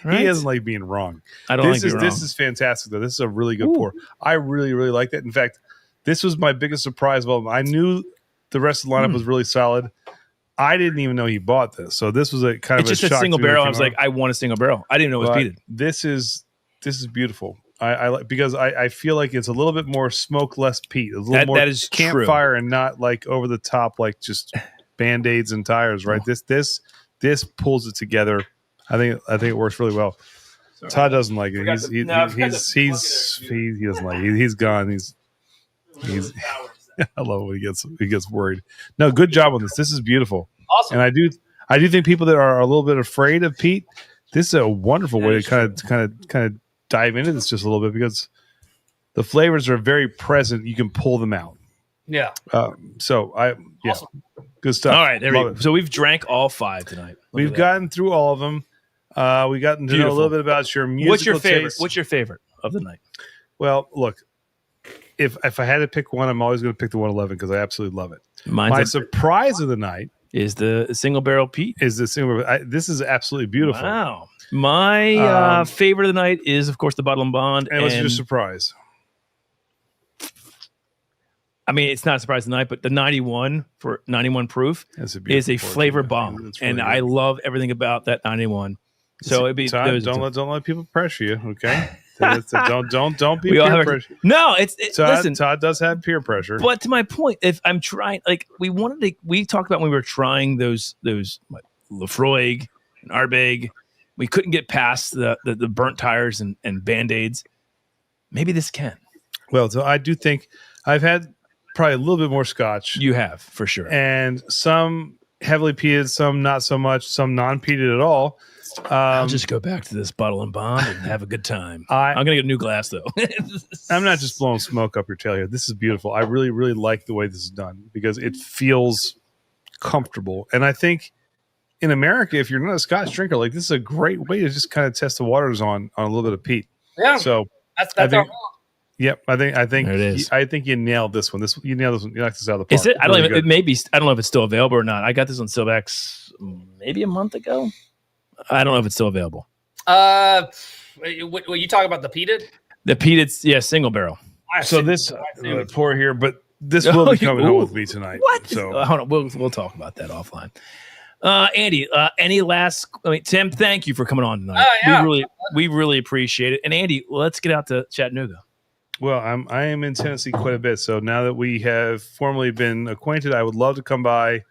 doesn't like being wrong. I don't like being wrong. This is fantastic though. This is a really good pour. I really really like that. In fact, this was my biggest surprise. Well, I knew the rest of the lineup was really solid. I didn't even know he bought this. So this was a kind of just a single barrel. I was like, I want a single barrel. I didn't know it was peated. This is This is beautiful. I like because I feel like it's a little bit more smoke, less peat, a little more that is campfire, and not like over the top, like just Band-Aids and tires. Right? This pulls it together. I think it works really well. Sorry. Todd doesn't like it. He doesn't like it. He's gone. He's. I love when he gets worried. No, good job on this. This is beautiful. Awesome. And I do think people that are a little bit afraid of peat, this is a wonderful way to kind of dive into this just a little bit, because the flavors are very present. You can pull them out. Yeah. Awesome. Good stuff. All right, there we go. So we've drank all 5 tonight. We've gotten through all of them. We've gotten to know a little bit about your musical What's your favorite? taste. What's your favorite of the night? Well, look, if I had to pick one, I'm always going to pick the 111 because I absolutely love it. My surprise of the night is the single barrel peat. This is absolutely beautiful. Wow. My favorite of the night is, of course, the Bottle and Bond. And what's your surprise? I mean, it's not a surprise tonight, but the 91 for 91 proof is a flavor bomb, really and good. I love everything about that 91. So it'd be Todd, don't let people pressure you, okay? don't be peer pressure. No, listen. Todd does have peer pressure, but to my point, if I'm trying, like we talked about when we were trying those Lefroy and Ardbeg, we couldn't get past the burnt tires and Band-Aids. Maybe this can. Well, so I do think I've had probably a little bit more Scotch. You have, for sure. And some heavily peated, some not so much, some non-peated at all. I'll just go back to this Bottle and Bond and have a good time. I'm going to get a new glass, though. I'm not just blowing smoke up your tail here. This is beautiful. I really, really like the way this is done because it feels comfortable. And I think in America, if you're not a Scotch drinker, like this is a great way to just kind of test the waters on a little bit of peat. Yeah. So that's yep, I think there it is. I think you nailed this one. You nailed this one. You knocked this out of the park. Is it? I don't even. It may be. I don't know if it's still available or not. I got this on Silvax maybe a month ago. I don't know if it's still available. When you talk about the peated? The peated, single barrel. So this pour here, but this will be coming home with me tonight. What? So hold on, we'll talk about that offline. Andy, any last? Tim, thank you for coming on tonight. Yeah. We really appreciate it. And Andy, let's get out to Chattanooga. Well, I am in Tennessee quite a bit. So now that we have formally been acquainted, I would love to come by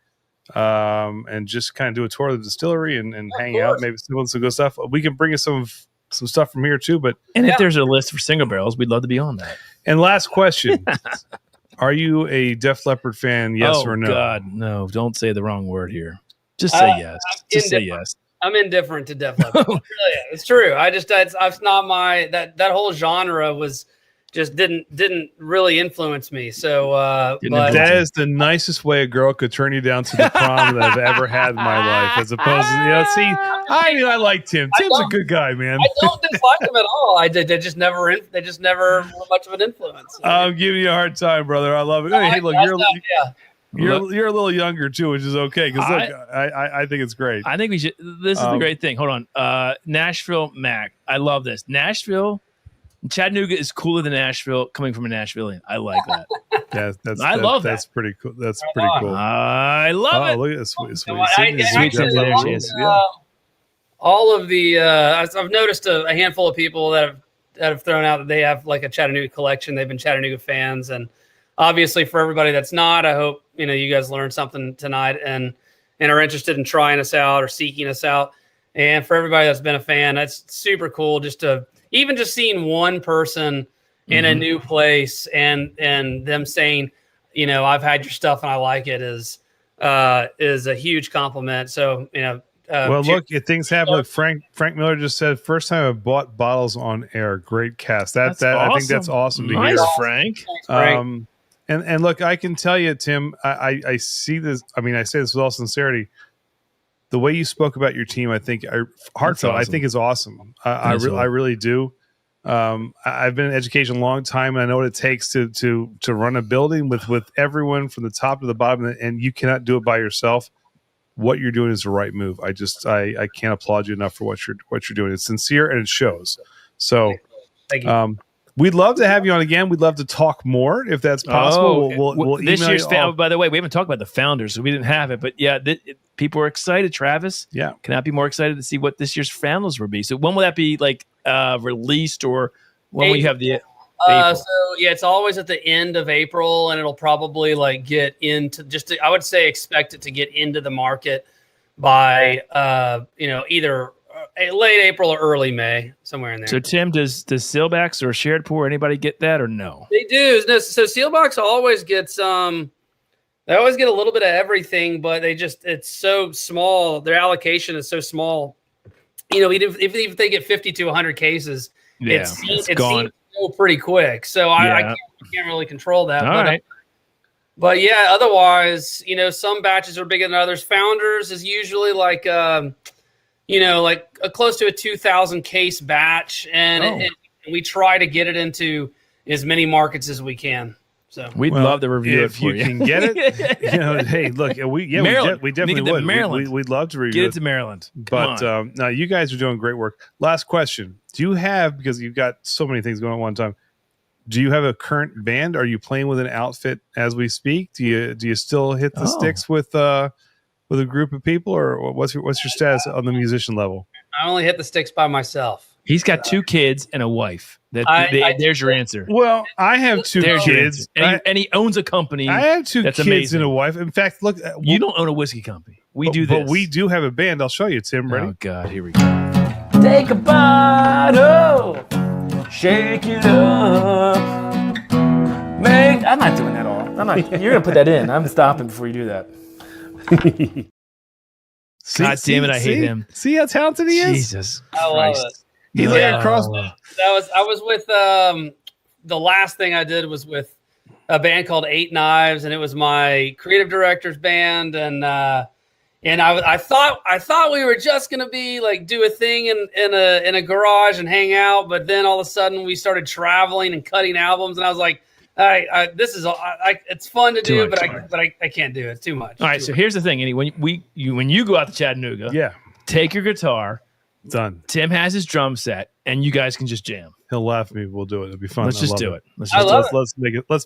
and just kind of do a tour of the distillery and hang out, maybe some good stuff. We can bring you some stuff from here too. But if there's a list for single barrels, we'd love to be on that. And last question. Are you a Def Leppard fan, yes or no? Oh, God, no. Don't say the wrong word here. Just say yes. Just say yes. I'm indifferent to Def Leppard. It's true. It's not my that whole genre was just didn't really influence me. So but that is the nicest way a girl could turn you down to the prom that I've ever had in my life, as opposed to I like Tim. Tim's a good guy, man. I don't dislike him at all. They just never were much of an influence. I'm giving you a hard time, brother. I love it. Hey, look, you're a little younger too, which is okay. Because I think it's great. I think we should. This is the great thing. Hold on, Nashville Mac. I love this. Chattanooga is cooler than Nashville. Coming from a Nashvilleian, I like that. I love that. That's pretty cool. That's pretty cool. I love it. Look at this sweet. All of the I've noticed a handful of people that have thrown out that they have like a Chattanooga collection. They've been Chattanooga fans, and obviously for everybody that's not, I hope you guys learned something tonight and are interested in trying us out or seeking us out. And for everybody that's been a fan, that's super cool. Just seeing one person in a new place and them saying, I've had your stuff and I like it is a huge compliment. So, look, things happen. Look, Frank Miller just said, first time I bought bottles on air. Great cast. Awesome. I think that's awesome to hear. Frank. Thanks, Frank. And look, I can tell you, Tim, I see this. I mean, I say this with all sincerity. The way you spoke about your team, I think, heartfelt. Awesome. I think is awesome. I really do. I've been in education a long time, and I know what it takes to run a building with everyone from the top to the bottom, and you cannot do it by yourself. What you're doing is the right move. I can't applaud you enough for what you're doing. It's sincere and it shows. So, thank you. We'd love to have you on again. We'd love to talk more if that's possible. We'll this email year's you all. by the way, we haven't talked about the founders, so we didn't have it. But yeah, people are excited. Travis, Yeah, cannot be more excited to see what this year's founders will be. So when will that be released, or when will you have the? So yeah, it's always at the end of April, and it'll probably get into I would say expect it to get into the market by either late April or early May, somewhere in there. So Tim, does Sealbacks or Shared Pour anybody get that or no? They do. No, so Sealbox always gets they always get a little bit of everything, but it's so small. Their allocation is so small. If they get 50 to 100 cases, it seems to go pretty quick. So I can't really control that. All right. But yeah, otherwise, some batches are bigger than others. Founders is usually close to a 2,000 case batch, and we try to get it into as many markets as we can. So we'd love to review if you can get it. Hey, look, we definitely would. Maryland. We'd love to review get it to Maryland. But no, you guys are doing great work. Last question: do you have, because you've got so many things going on at one time, do you have a current band? Are you playing with an outfit as we speak? Do you still hit the sticks with a group of people, or what's your status on the musician level? I only hit the sticks by myself. He's got 2 kids and a wife. There's your answer. Well, I have 2 kids, and he owns a company. I have 2 kids amazing. and a wife. In fact, look, you don't own a whiskey company. We do this, but we do have a band. I'll show you, Tim. Ready? Oh God, here we go. Take a bottle, shake it up. I'm not doing that all. You're gonna put that in. I'm stopping before you do that. God damn it, I hate him. See how talented he is? Jesus I love Christ. it. He's like across. I was with the last thing I did was with a band called 8 Knives, and it was my creative director's band, and I thought we were just gonna be do a thing in a garage and hang out, but then all of a sudden we started traveling and cutting albums, and I was like, it's fun to do, but I can't do it. It's too much. All right, so here's the thing, Andy. When you go out to Chattanooga, take your guitar. Done. Tim has his drum set, and you guys can just jam. He'll laugh at me. We'll do it. It'll be fun. Let's just do it. Let's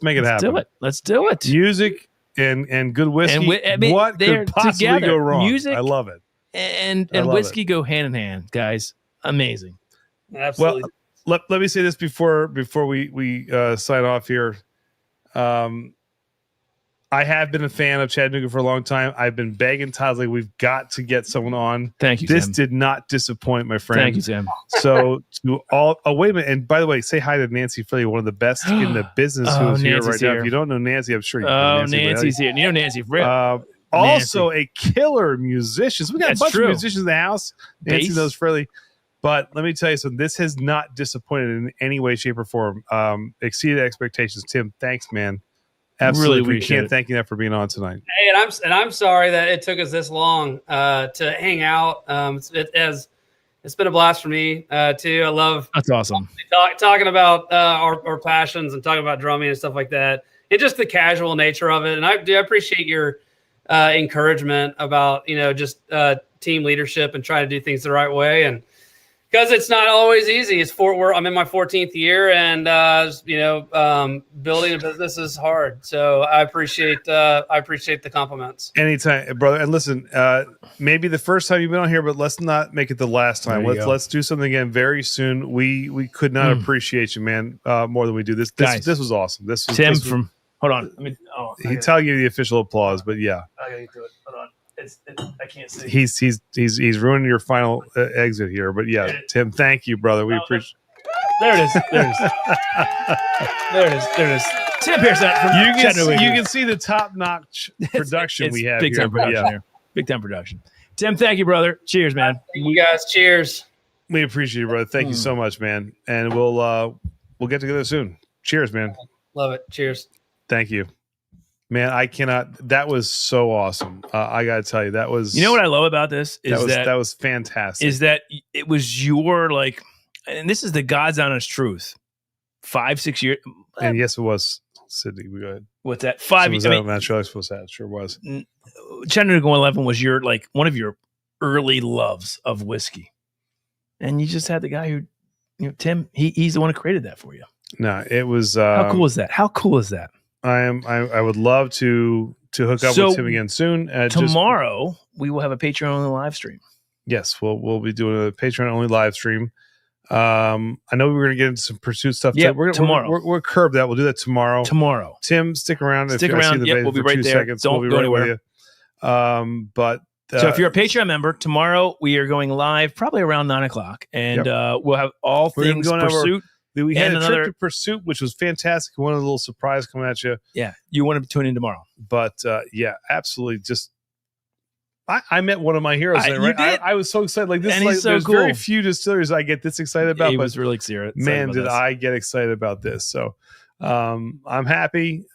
make it happen. Let's do it. Music and good whiskey. What could possibly go wrong? Music, I love it. And whiskey go hand in hand, guys. Amazing. Absolutely. Well, let me say this before we sign off here. I have been a fan of Chattanooga for a long time. I've been begging Todd, we've got to get someone on. Thank you, This Tim. did not disappoint, my friend. Thank you, Tim. So to all, wait a minute. And by the way, say hi to Nancy Philly, one of the best in the business who's here right now. If you don't know Nancy, I'm sure you know Nancy. Nancy's here. You know Nancy. Also a killer musician. So we got a bunch of musicians in the house. Nancy knows Philly. But let me tell you something. This has not disappointed in any way, shape, or form. Exceeded expectations. Tim, thanks, man. Absolutely, really we can't thank you enough for being on tonight. Hey, and I'm sorry that it took us this long to hang out. It's been a blast for me too. I love that's awesome talking about our passions and talking about drumming and stuff like that, and just the casual nature of it. And I appreciate your encouragement about just team leadership and trying to do things the right way, and because it's not always easy. I'm in my 14th year, and building a business is hard. So I appreciate the compliments. Anytime, brother. And listen, maybe the first time you've been on here, but let's not make it the last time. Let's do something again very soon. We could not appreciate you, man, more than we do. This was awesome. This was Tim from. Hold on. He tell you the official applause, but yeah. I gotta get to it. Hold on. I can't see. He's ruining your final exit here, but yeah, Tim, thank you, brother. We appreciate. There it is. There it is. Tim Piersant from Chattanooga. You can see the top-notch production we have big here. Time production here. Big time production. Tim, thank you, brother. Cheers, man. Thank you guys. Cheers. We appreciate it, brother. Thank you so much, man. And we'll get together soon. Cheers, man. Love it. Cheers. Thank you. Man, I cannot. That was so awesome. I got to tell you, that was. You know what I love about this is that was fantastic. Is that it was your and this is the God's honest truth. 5-6 years, and yes, it was Sydney. We go ahead. What's that? 5 years. I'm not sure I was supposed to. It sure was. Chattanooga 11 was your one of your early loves of whiskey, and you just had the guy who, Tim. He's the one who created that for you. No, it was. How cool is that? How cool is that? I would love to hook up with him again soon. Tomorrow we will have a Patreon only live stream. Yes, we'll be doing a Patreon only live stream. I know we were going to get into some pursuit stuff. Yeah, tomorrow. We're curb that. We'll do that tomorrow. Tomorrow. Tim, stick around. Stick around. Yep, we'll be right there. Seconds. Don't we'll be go right anywhere. With you. But so if you're a Patreon member, tomorrow we are going live probably around 9:00, and we'll have all things Pursuit. We had a trip to Pursuit, which was fantastic. One of the little surprise coming at you. Yeah, you want to tune in tomorrow. But yeah, absolutely. Just I met one of my heroes. I was so excited. Like this, and he's so there's cool. very few distilleries I get this excited about. He was really excited. Man, did I get excited about this? So I'm happy.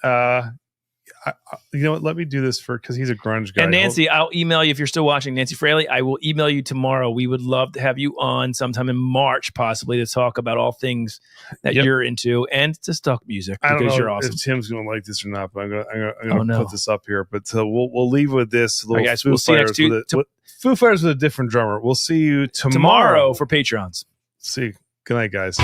You know what? Let me do this because he's a grunge guy. And Nancy, I'll email you if you're still watching. Nancy Fraley, I will email you tomorrow. We would love to have you on sometime in March, possibly, to talk about all things that you're into and just talk music. I don't know you're awesome. if Tim's going to like this or not, but I'm gonna put this up here. But we'll leave with this. All right, guys, we'll see you next Tuesday. Foo Fighters with a different drummer. We'll see you tomorrow for Patrons. See you. Good night, guys.